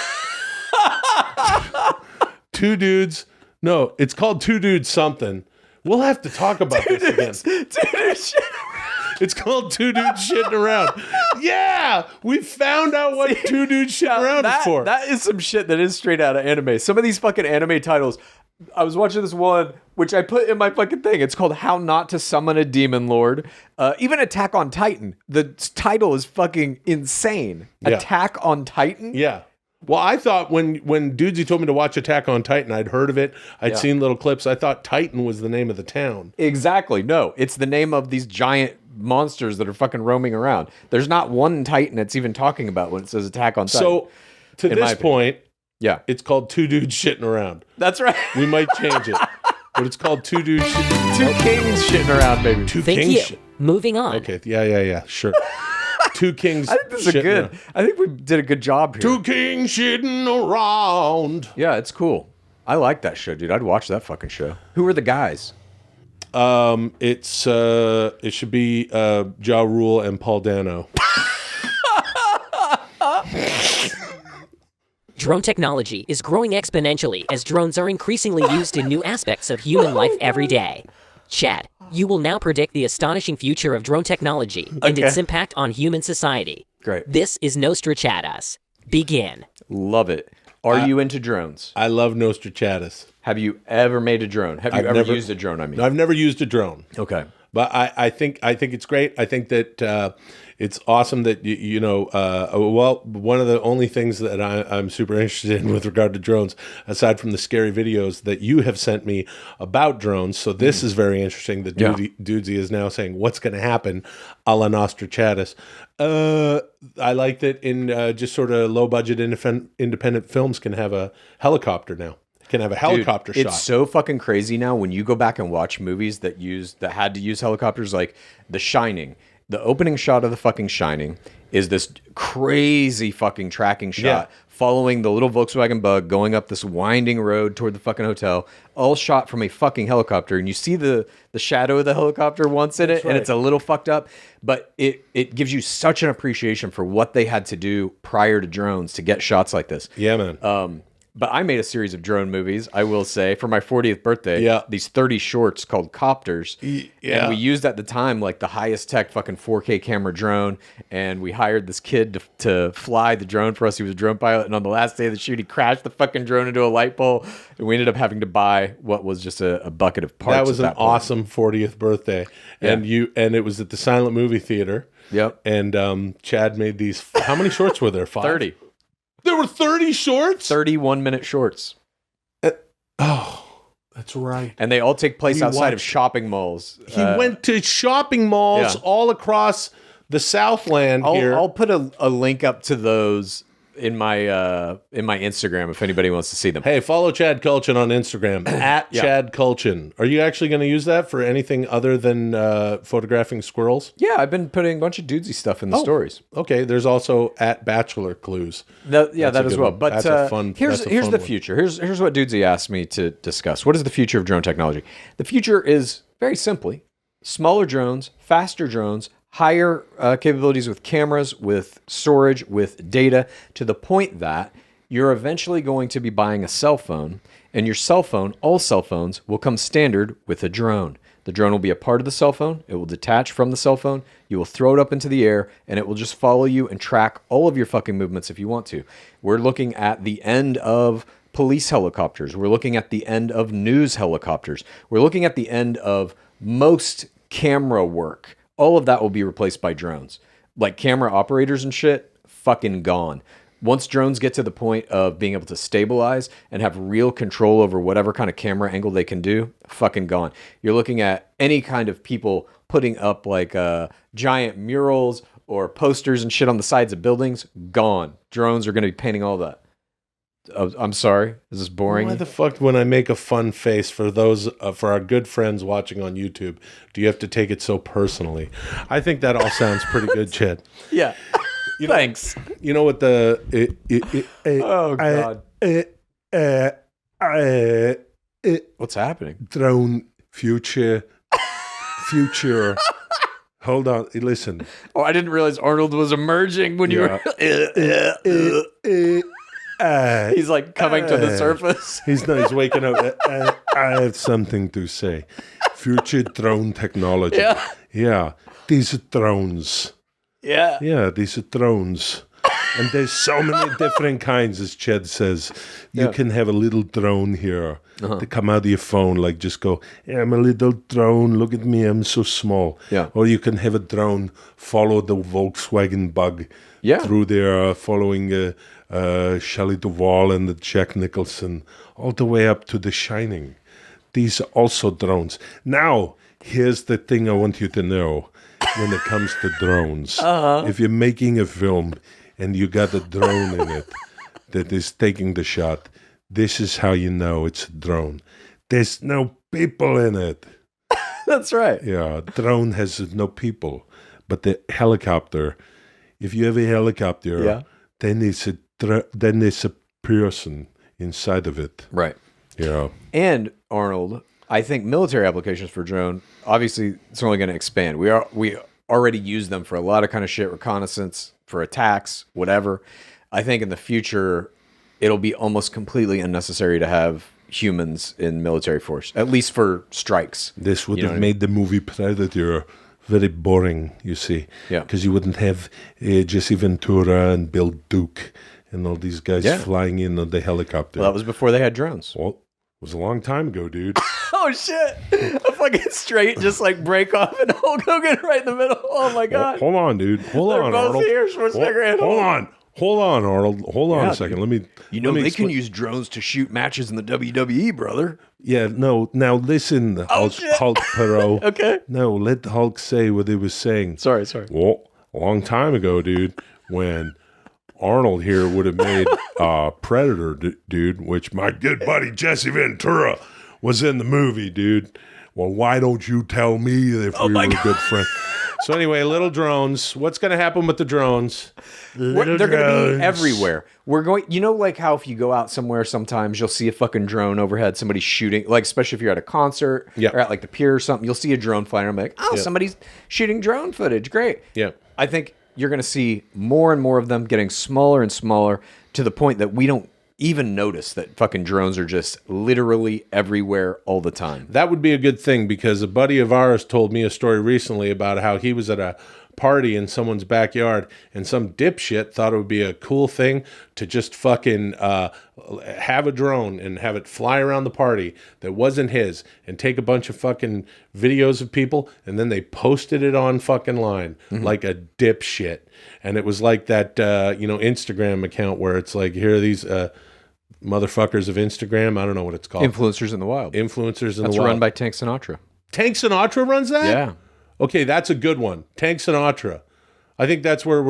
two dudes? No, it's called Two Dudes something. We'll have to talk about this again. Two dudes It's called Two Dudes Shitting Around. Yeah! We found out what Two Dudes Shitting Around is for. That is some shit that is straight out of anime. Some of these fucking anime titles. I was watching this one, which I put in my fucking thing. It's called How Not to Summon a Demon Lord. Even Attack on Titan. The title is fucking insane. Yeah. Attack on Titan? Yeah. Well, I thought when Dudesy told me to watch Attack on Titan, I'd heard of it. I'd seen little clips. I thought Titan was the name of the town. Exactly. No, it's the name of these giant monsters that are fucking roaming around. There's not one Titan it's even talking about when it says Attack on Titan. So, to this point, it's called Two Dudes Shitting Around. That's right. We might change it. But it's called Two Dudes Shitting Two Kings Shitting Around, baby. Thank you. Moving on. Okay. Yeah. Sure. Two Kings. I think this is good. I think we did a good job here. Two Kings Shitting Around. Yeah, it's cool. I like that show, dude. I'd watch that fucking show. Who are the guys? It should be Ja Rule and Paul Dano. Drone technology is growing exponentially as drones are increasingly used in new aspects of human life every day. Chad, you will now predict the astonishing future of drone technology and its impact on human society. Great. This is Nostrachadus. Begin. Love it. Are you into drones? I love Nostrachadus. Have you ever made a drone? Have you ever used a drone, I mean? I've never used a drone. Okay. But I think it's great. I think that it's awesome that one of the only things that I'm super interested in with regard to drones, aside from the scary videos that you have sent me about drones. So this is very interesting. That Dudesy is now saying what's going to happen, a la Nostrachadus. I like that in just sort of low budget independent films can have a helicopter now. Can have a helicopter shot. It's so fucking crazy now when you go back and watch movies that had to use helicopters, like The Shining. The opening shot of The fucking Shining is this crazy fucking tracking shot following the little Volkswagen Bug going up this winding road toward the fucking hotel, all shot from a fucking helicopter. And you see the shadow of the helicopter once in it, and it's a little fucked up, but it gives you such an appreciation for what they had to do prior to drones to get shots like this. Yeah, man. But I made a series of drone movies, I will say, for my 40th birthday. Yeah. These 30 shorts called Copters. Yeah. And we used at the time like the highest tech fucking 4K camera drone. And we hired this kid to fly the drone for us. He was a drone pilot. And on the last day of the shoot, he crashed the fucking drone into a light pole. And we ended up having to buy what was just a bucket of parts. That was an awesome 40th birthday. And it was at the Silent Movie Theater. Yep. And Chad made these. How many shorts were there? 5? 30. There were 30 shorts? 31-minute shorts. That's right. And they all take place outside of shopping malls. He went to shopping malls all across the Southland here. I'll put a link up to those in my Instagram if anybody wants to see them. Hey, follow Chad Kultgen on Instagram at Chad Kultgen. Are you actually going to use that for anything other than photographing squirrels? Yeah, I've been putting a bunch of Dudesy stuff in the stories. Okay, there's also at Bachelor Clues. That as well. One. But here's the the future. Here's what Dudesy asked me to discuss. What is the future of drone technology? The future is very simply smaller drones, faster drones, higher capabilities with cameras, with storage, with data, to the point that you're eventually going to be buying a cell phone, and your cell phone, all cell phones, will come standard with a drone. The drone will be a part of the cell phone. It will detach from the cell phone. You will throw it up into the air, and it will just follow you and track all of your fucking movements if you want to. We're looking at the end of police helicopters. We're looking at the end of news helicopters. We're looking at the end of most camera work. All of that will be replaced by drones. Like camera operators and shit, fucking gone. Once drones get to the point of being able to stabilize and have real control over whatever kind of camera angle they can do, fucking gone. You're looking at any kind of people putting up like giant murals or posters and shit on the sides of buildings, gone. Drones are going to be painting all that. I'm sorry. Is this boring? Why the fuck, when I make a fun face for those for our good friends watching on YouTube, do you have to take it so personally? I think that all sounds pretty good, Chad. Yeah. Thanks. You know what the Oh God. What's happening? Drone future. Hold on, listen. Oh, I didn't realize Arnold was emerging when you were. He's like coming to the surface. He's waking up. I have something to say. Future drone technology. Yeah. These are drones. Yeah, these are drones. And there's so many different kinds, as Chad says. You can have a little drone here to come out of your phone, like just go, hey, I'm a little drone, look at me, I'm so small. Yeah. Or you can have a drone follow the Volkswagen Bug through there, following Shelley Duvall and the Jack Nicholson, all the way up to The Shining. These are also drones. Now, here's the thing I want you to know when it comes to drones. If you're making a film and you got a drone in it that is taking the shot, this is how you know it's a drone. There's no people in it. That's right. Yeah, drone has no people. But the helicopter, if you have a helicopter, then it's a person inside of it. Right. Yeah. And Arnold, I think military applications for drone, obviously it's only going to expand. We already use them for a lot of kind of shit, reconnaissance, for attacks, whatever. I think in the future it'll be almost completely unnecessary to have humans in military force, at least for strikes. This would have made the movie Predator very boring, you see. Yeah. Because you wouldn't have Jesse Ventura and Bill Duke and all these guys flying in on the helicopter. Well, that was before they had drones. Well, it was a long time ago, dude. Oh, shit. A fucking straight just like break off and Hulk Hogan right in the middle. Oh, my God. Hold on, dude. Hold on, both Arnold. here, Schwarzenegger and Hold on. Hold on, Arnold. Hold on a second. Let me. They can use drones to shoot matches in the WWE, brother. Yeah, no. Now listen, Hulk Perot. Okay. No, let Hulk say what he was saying. Sorry. Well, a long time ago, dude, when Arnold here would have made Predator, dude, which my good buddy Jesse Ventura was in the movie, dude. Well, why don't you tell me if we were a good friend? So anyway, little drones. What's going to happen with the drones? They're going to be everywhere. We're going, like how if you go out somewhere, sometimes you'll see a fucking drone overhead, somebody shooting, like especially if you're at a concert or at like the pier or something, you'll see a drone flying. I'm like, somebody's shooting drone footage. Great. Yeah. I think you're going to see more and more of them getting smaller and smaller to the point that we don't even notice that fucking drones are just literally everywhere all the time. That would be a good thing, because a buddy of ours told me a story recently about how he was at a party in someone's backyard and some dipshit thought it would be a cool thing to just fucking have a drone and have it fly around the party that wasn't his and take a bunch of fucking videos of people, and then they posted it on fucking line like a dipshit. And it was like that Instagram account where it's like, here are these motherfuckers of Instagram. I don't know what it's called. Influencers in the Wild. Influencers in the Wild. That's run by Tank Sinatra. Tank Sinatra runs that? Yeah. Okay, that's a good one. Tank Sinatra. I think that's where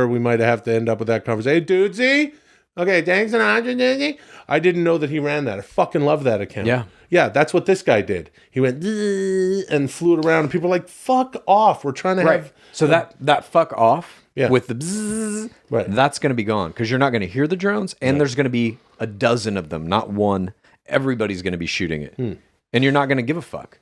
we might have to end up with that conversation. Hey, Dudesy. Okay, thanks and Dudesy. I didn't know that he ran that. I fucking love that account. Yeah. Yeah, that's what this guy did. He went and flew it around, and people are like, fuck off. We're trying to have... So that fuck off Yeah. with the bzzz, Right. that's going to be gone because you're not going to hear the drones, and there's going to be a dozen of them, not one. Everybody's going to be shooting it, and you're not going to give a fuck.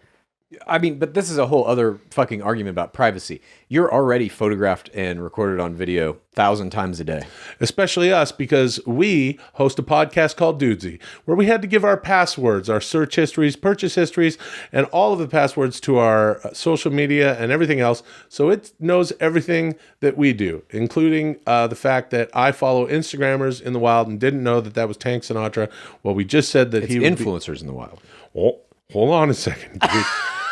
I mean, but this is a whole other fucking argument about privacy. You're already photographed and recorded on video 1,000 times a day. Especially us, because we host a podcast called Dudesy, where we had to give our passwords, our search histories, purchase histories, and all of the passwords to our social media and everything else. So it knows everything that we do, including the fact that I follow Instagrammers in the wild and didn't know that was Tank Sinatra. Well, we just said that It's he would influencers in the wild. Oh, hold on a second, dude.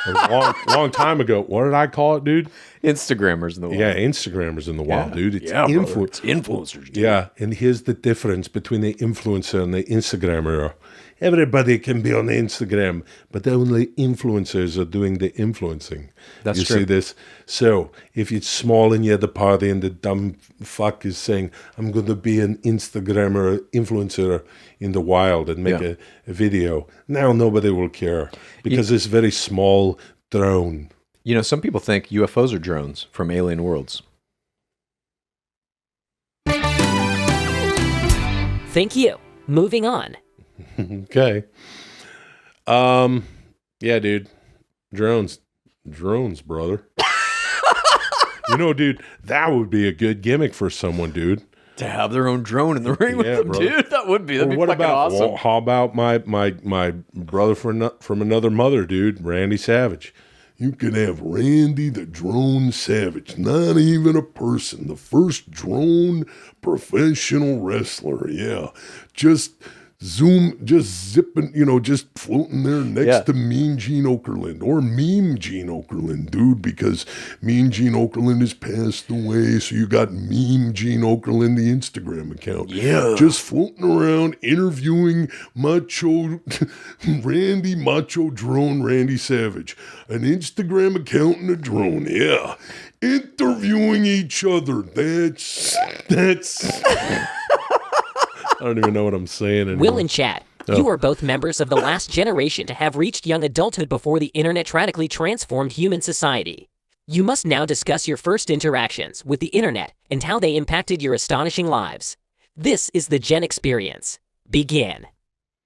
It was a long time ago. What did I call it, dude? Instagrammers in the wild. Yeah, Instagrammers in the wild, dude. It's brother. influence. It's influencers, dude. Yeah, and here's the difference between the influencer and the Instagrammer. Everybody can be on Instagram, but only influencers are doing the influencing. That's you true. see this? So if it's small and you're at the party and the dumb fuck is saying, I'm going to be an Instagrammer influencer in the wild and make a video, now nobody will care because it's very small drone. You know, some people think UFOs are drones from alien worlds. Thank you. Moving on. Okay. Yeah, dude. Drones, brother. You know, dude, that would be a good gimmick for someone, dude. To have their own drone in the ring with them, brother. dude. That'd be Or what fucking about awesome. well, how about my brother from another mother, dude, Randy Savage? You can have Randy the Drone Savage, not even a person, the first drone professional wrestler. Yeah, just zipping, just floating there next to Mean Gene Okerlund or Meme Gene Okerlund, dude, because Mean Gene Okerlund has passed away. So you got Meme Gene Okerlund, the Instagram account. Yeah. Just floating around interviewing Macho Drone Randy Savage, an Instagram account and a drone. Yeah. Interviewing each other. That's I don't even know what I'm saying anymore. Will and Chad, you are both members of the last generation to have reached young adulthood before the internet radically transformed human society. You must now discuss your first interactions with the internet and how they impacted your astonishing lives. This is the Gen Xperience. Begin.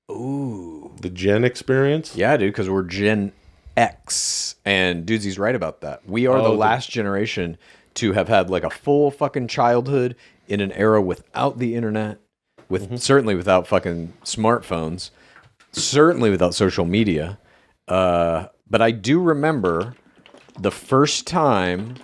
Ooh. The Gen Xperience? Yeah, dude, because we're Gen X. And Dudesy's right about that. We are the last generation to have had like a full fucking childhood in an era without the internet, with certainly without fucking smartphones, certainly without social media. But I do remember the first time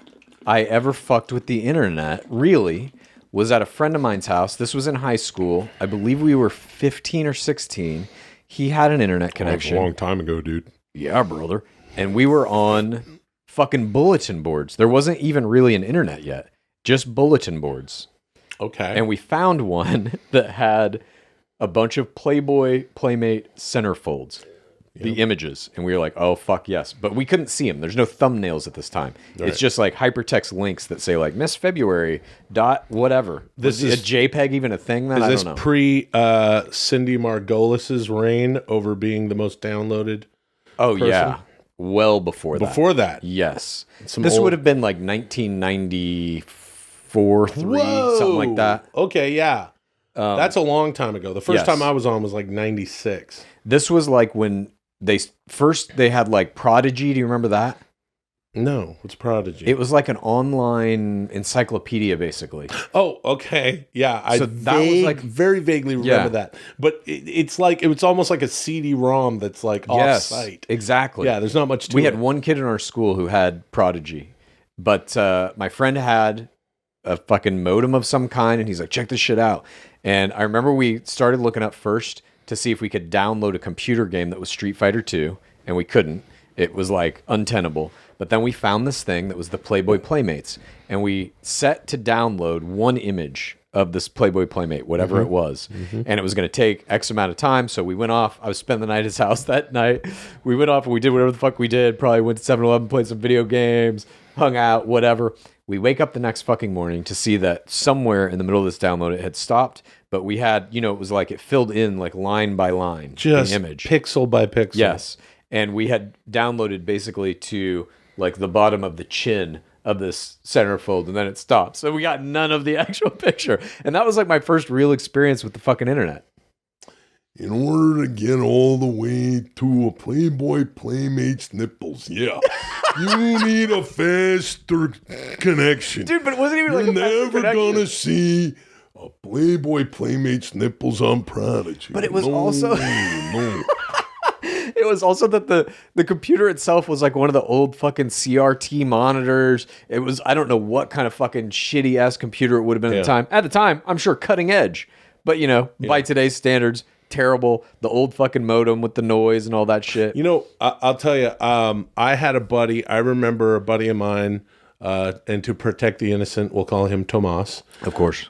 I ever fucked with the internet, really, was at a friend of mine's house. This was in high school. I believe we were 15 or 16. He had an internet connection. That was a long time ago, dude. Yeah, brother. And we were on fucking bulletin boards. There wasn't even really an internet yet, just bulletin boards. Okay. And we found one that had a bunch of Playboy Playmate centerfolds, the images. And we were like, oh, fuck yes. But we couldn't see them. There's no thumbnails at this time. Right. It's just like hypertext links that say like Miss February dot whatever. This Was is a JPEG even a thing then? Is I this don't know. pre Cindy Margolis's reign over being the most downloaded? Oh, person? yeah. Well before that. Before that. Yes. Some This old- would have been like 1994, 3, something like that. Okay, yeah. That's a long time ago. The first yes. time I was on was like 96. This was like when they had like Prodigy. Do you remember that? No, what's Prodigy? It was like an online encyclopedia, basically. Oh, okay. Yeah, I So that was like- very vaguely remember that. But it's almost like a CD-ROM that's like off-site. Exactly. Yeah, there's not much to it. We had one kid in our school who had Prodigy, but my friend had a fucking modem of some kind, and he's like, check this shit out. And I remember we started looking up first to see if we could download a computer game that was Street Fighter 2, and we couldn't. It was like untenable. But then we found this thing that was the Playboy Playmates, and we set to download one image of this Playboy Playmate, whatever it was. And it was going to take X amount of time. So we went off. I was spending the night at his house that night. We went off and we did whatever the fuck we did. Probably went to 7-Eleven, played some video games, hung out, whatever. We wake up the next fucking morning to see that somewhere in the middle of this download it had stopped, but we had, it was like it filled in like line by line, just the image. pixel by pixel. Yes. And we had downloaded basically to like the bottom of the chin of this centerfold, and then it stopped. So we got none of the actual picture. And that was like my first real experience with the fucking internet. In order to get all the way to a Playboy Playmate's nipples, you need a faster connection. Dude, but it wasn't even like You're a faster never connection. gonna see a Playboy Playmate's nipples on Prodigy. But it was also... It was also that the computer itself was like one of the old fucking CRT monitors. It was, I don't know what kind of fucking shitty ass computer it would have been at the time. At the time, I'm sure cutting edge. But, by today's standards, terrible. The old fucking modem with the noise and all that shit. I'll tell you, I had a buddy, I remember a buddy of mine, and to protect the innocent, we'll call him Tomas. Of course.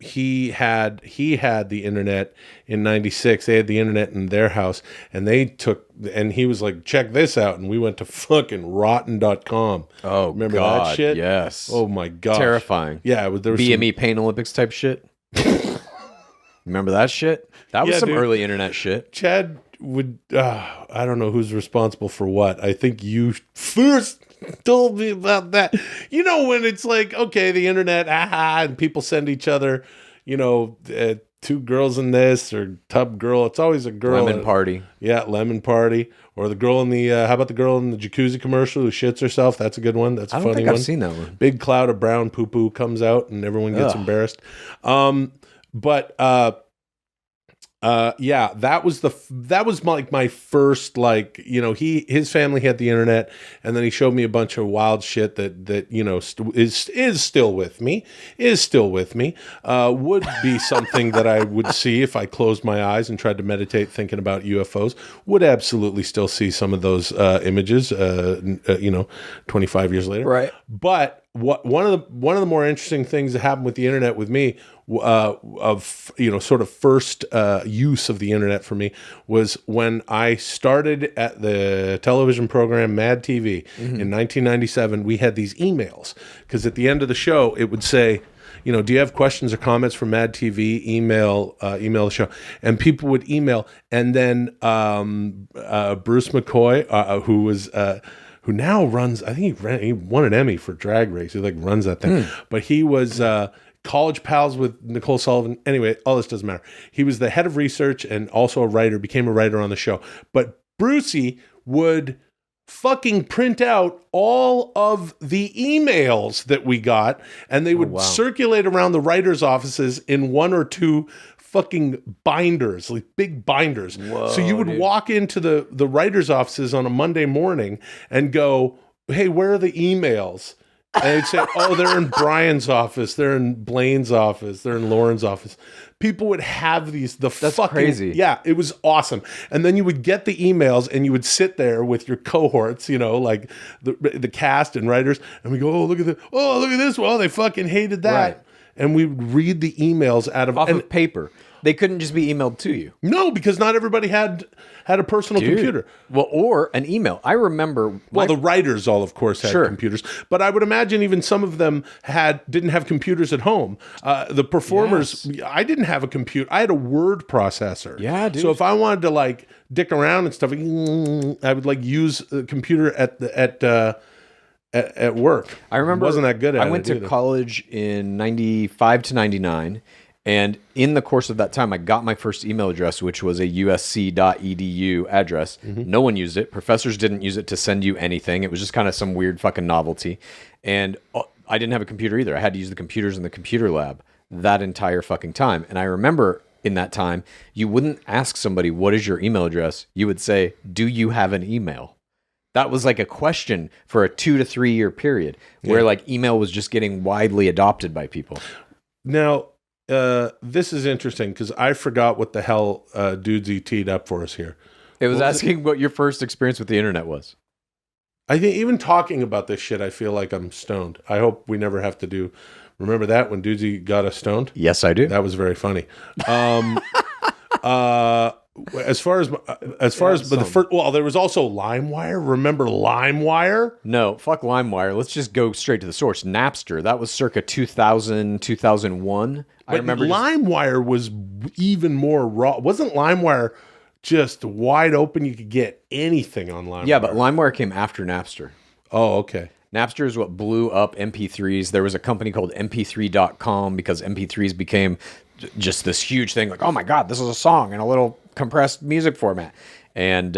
He had the internet in 96. They had the internet in their house, and he was like, check this out. And we went to fucking rotten.com. Oh, remember God, that shit? yes. Oh my God. Terrifying. Yeah. There was BME Pain Olympics type shit. Remember that shit? That was some dude. early internet shit. Chad would, I don't know who's responsible for what. I think you first told me about that. When it's like, okay, the internet, and people send each other, two girls in this or tub girl. It's always a girl. Lemon party. Yeah, lemon party. Or the girl in the, how about the girl in the jacuzzi commercial who shits herself? That's a good one. That's a I funny don't think one. I've seen that one. Big cloud of brown poo-poo comes out and everyone gets embarrassed. Yeah, that was like my first, like, his family had the internet, and then he showed me a bunch of wild shit that is still with me, would be something that I would see if I closed my eyes and tried to meditate thinking about UFOs, would absolutely still see some of those images, 25 years later. Right. But one of the more interesting things that happened with the internet with me, sort of first use of the internet for me, was when I started at the television program Mad TV in 1997. We had these emails because at the end of the show it would say, do you have questions or comments for Mad TV? Email the show, and people would email, and then Bruce McCoy, who now runs, I think he won an Emmy for Drag Race. He runs that thing, but he was college pals with Nicole Sullivan. Anyway, all this doesn't matter. He was the head of research and also a writer, became a writer on the show. But Brucey would fucking print out all of the emails that we got, and they would circulate around the writers' offices in one or two fucking binders, like big binders. Whoa, so you would walk into the writers' offices on a Monday morning and go, hey, where are the emails? And they'd say, oh, they're in Brian's office, they're in Blaine's office, they're in Lauren's office. People would have these, that's fucking crazy. Yeah, it was awesome. And then you would get the emails and you would sit there with your cohorts, like the cast and writers, and we go, oh, look at this. Well, they fucking hated that. Right. And we would read the emails off of paper. They couldn't just be emailed to you. No, because not everybody had a personal computer. Well, or an email. I remember. The writers all, of course, had computers, but I would imagine even some of them didn't have computers at home. The performers, I didn't have a computer. I had a word processor. Yeah, dude. So if I wanted to dick around and stuff, I would use a computer at work. I remember wasn't that good at it. I went to college in 95 to 99. And in the course of that time, I got my first email address, which was a usc.edu address. No one used it. Professors didn't use it to send you anything. It was just kind of some weird fucking novelty. And I didn't have a computer either. I had to use the computers in the computer lab that entire fucking time. And I remember in that time, you wouldn't ask somebody, what is your email address? You would say, do you have an email? That was like a question for a 2 to 3 year period where email was just getting widely adopted by people. Now, this is interesting because I forgot what the hell Dudesy teed up for us here. It was asking what your first experience with the internet was. I think even talking about this shit, I feel like I'm stoned. I hope we never have to do. Remember that when Dudesy got us stoned? Yes, I do. That was very funny. as far as but the first, well, there was also LimeWire. Remember LimeWire? No, fuck LimeWire. Let's just go straight to the source. Napster. That was circa 2000, 2001. I remember LimeWire was even more raw. Wasn't LimeWire just wide open? You could get anything on LimeWire. Yeah, but LimeWire came after Napster. Oh, okay. Napster is what blew up MP3s. There was a company called MP3.com because MP3s became just this huge thing. Like, oh my God, this is a song in a little compressed music format. And,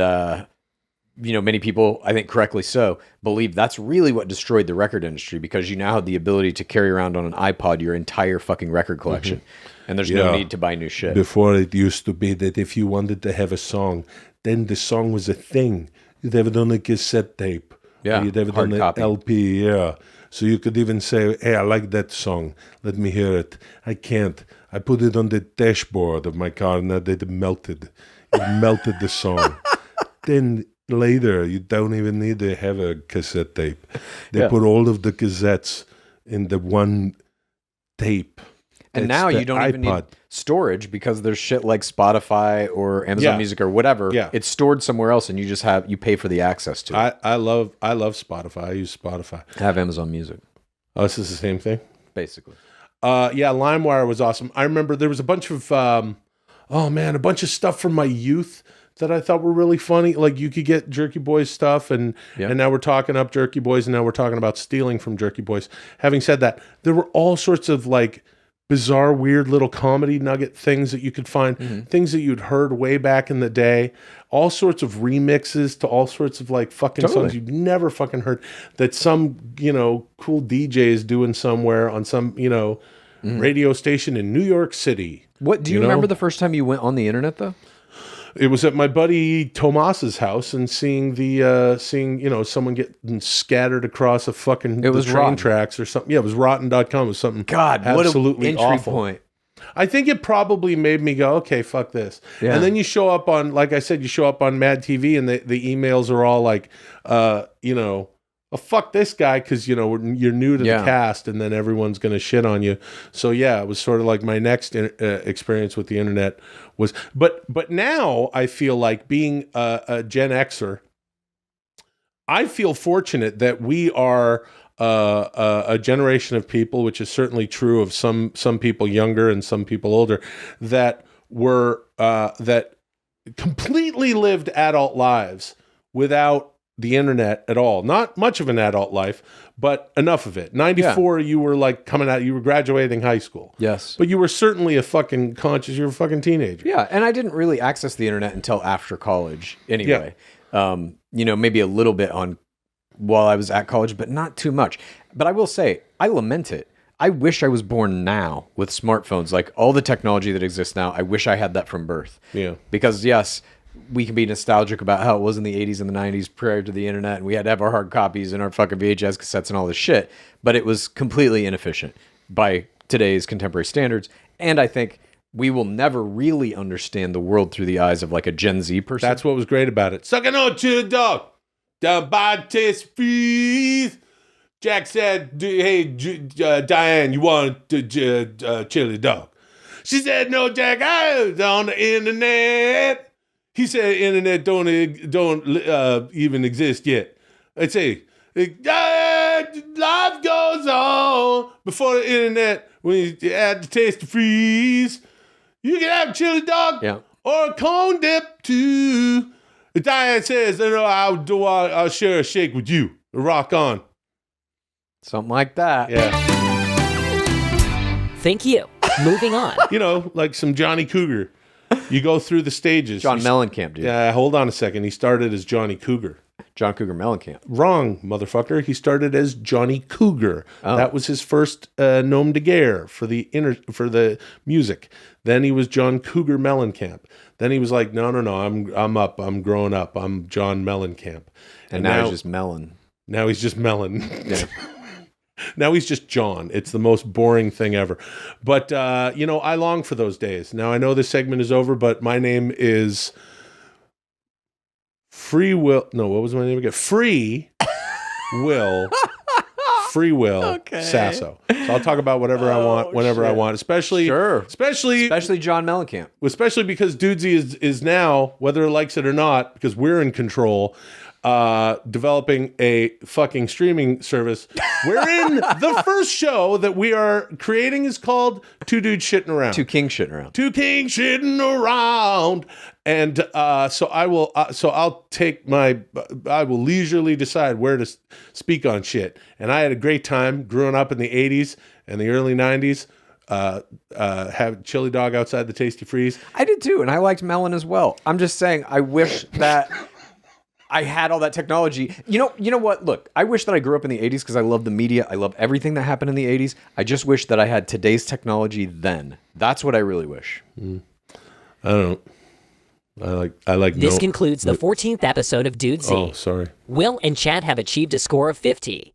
many people, I think correctly so, believe that's really what destroyed the record industry because you now have the ability to carry around on an iPod your entire fucking record collection. Mm-hmm. And there's no need to buy new shit. Before it used to be that if you wanted to have a song, then the song was a thing. You'd have it on a cassette tape. Yeah, you'd have it on an LP, yeah. So you could even say, hey, I like that song. Let me hear it. I can't. I put it on the dashboard of my car and it melted. It melted the song. Then later, you don't even need to have a cassette tape. They put all of the cassettes in the one tape. And now you don't even need storage because there's shit like Spotify or Amazon Music or whatever. Yeah. It's stored somewhere else and you pay for the access to it. I love Spotify. I use Spotify. I have Amazon Music. Oh, this is the same thing? Basically. LimeWire was awesome. I remember there was a bunch of, a bunch of stuff from my youth that I thought were really funny. Like you could get Jerky Boys stuff and now we're talking up Jerky Boys and now we're talking about stealing from Jerky Boys. Having said that, there were all sorts of like bizarre, weird little comedy nugget things that you could find, things that you'd heard way back in the day, all sorts of remixes to all sorts of like fucking songs you'd never fucking heard that some, cool DJ is doing somewhere on some, radio station in New York City. What do you remember the first time you went on the internet though? It was at my buddy Tomas's house and seeing someone getting scattered across a fucking train tracks or something. Yeah, it was rotten.com. It was something absolutely what an entry awful. Point. I think it probably made me go, okay, fuck this. Yeah. And then you show up on, like I said, Mad TV and the emails are all like, fuck this guy because, you're new to the cast and then everyone's going to shit on you. So, it was sort of like my next experience with the internet was. But now I feel like being a Gen Xer, I feel fortunate that we are a generation of people, which is certainly true of some people younger and some people older, that were that completely lived adult lives without the internet at all. Not much of an adult life, but enough of it. 94, you were like you were graduating high school. Yes. But you were certainly you were a fucking teenager. Yeah, and I didn't really access the internet until after college anyway. Yeah. Maybe a little bit while I was at college, but not too much. But I will say, I lament it. I wish I was born now with smartphones, like all the technology that exists now. I wish I had that from birth. Yeah. Because yes, we can be nostalgic about how it was in the 80s and the 90s prior to the internet, and we had to have our hard copies and our fucking VHS cassettes and all this shit, but it was completely inefficient by today's contemporary standards, and I think we will never really understand the world through the eyes of like a Gen Z person. That's what was great about it. Sucking on chili dog, down by taste freeze. Jack said, hey, Diane, you want chili dog? She said, no, Jack, I was on the internet. He said internet don't even exist yet. I'd say, life goes on before the internet. When you add the taste of freeze, you can have chili dog or a cone dip too. Diane says, I'll share a shake with you. Rock on. Something like that. Yeah. Thank you. Moving on. Like some Johnny Cougar. You go through the stages. John Mellencamp, dude. Yeah, hold on a second. He started as Johnny Cougar. John Cougar Mellencamp. Wrong, motherfucker. He started as Johnny Cougar. Oh. That was his first nom de guerre for the music. Then he was John Cougar Mellencamp. Then he was like, no, I'm up. I'm growing up. I'm John Mellencamp. And now he's just Mellon. Now he's just Mellon. Yeah. Now he's just John. It's the most boring thing ever. But, I long for those days. Now, I know this segment is over, but my name is Free Will. No, what was my name again? Free Will free will Sasso. So I'll talk about whatever I want, whenever I want, especially John Mellencamp. Especially because Dudesy is now, whether it likes it or not, because we're in control, developing a fucking streaming service wherein the first show that we are creating is called Two Dudes Shitting Around. Two Kings Shitting Around. Two Kings Shitting Around. And so I will leisurely decide where to speak on shit. And I had a great time growing up in the 80s and the early 90s. Have chili dog outside the Tasty Freeze. I did too, and I liked melon as well. I'm just saying, I wish that I had all that technology. You know what? Look, I wish that I grew up in the 80s because I love the media. I love everything that happened in the 80s. I just wish that I had today's technology then. That's what I really wish. I don't. I like. This concludes the 14th episode of Dudesy. Oh, sorry. Will and Chad have achieved a score of 50.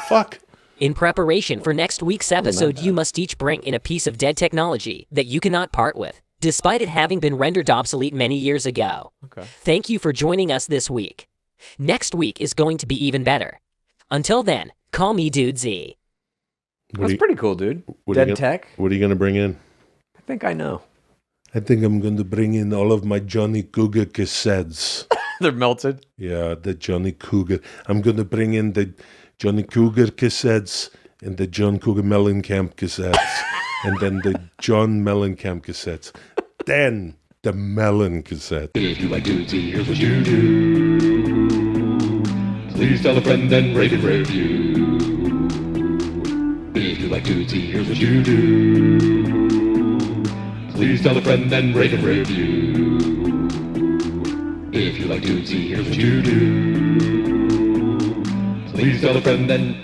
Fuck. In preparation for next week's episode, you must each bring in a piece of dead technology that you cannot part with, despite it having been rendered obsolete many years ago. Okay. Thank you for joining us this week. Next week is going to be even better. Until then, call me Dudesy. That's pretty cool, dude. Dead tech. What are you going to bring in? I think I know. I think I'm going to bring in all of my Johnny Cougar cassettes. They're melted. Yeah, the Johnny Cougar. I'm going to bring in the Johnny Cougar cassettes and the John Cougar Mellencamp cassettes. And then the John Mellencamp cassettes. Then the Melon cassette. If you like Dudesy, here's what you do. Please tell a friend and rate and review. If you like Dudesy, here's what you do. Please tell a friend and rate and review. If you like Dudesy, here's what you do. Please tell a friend and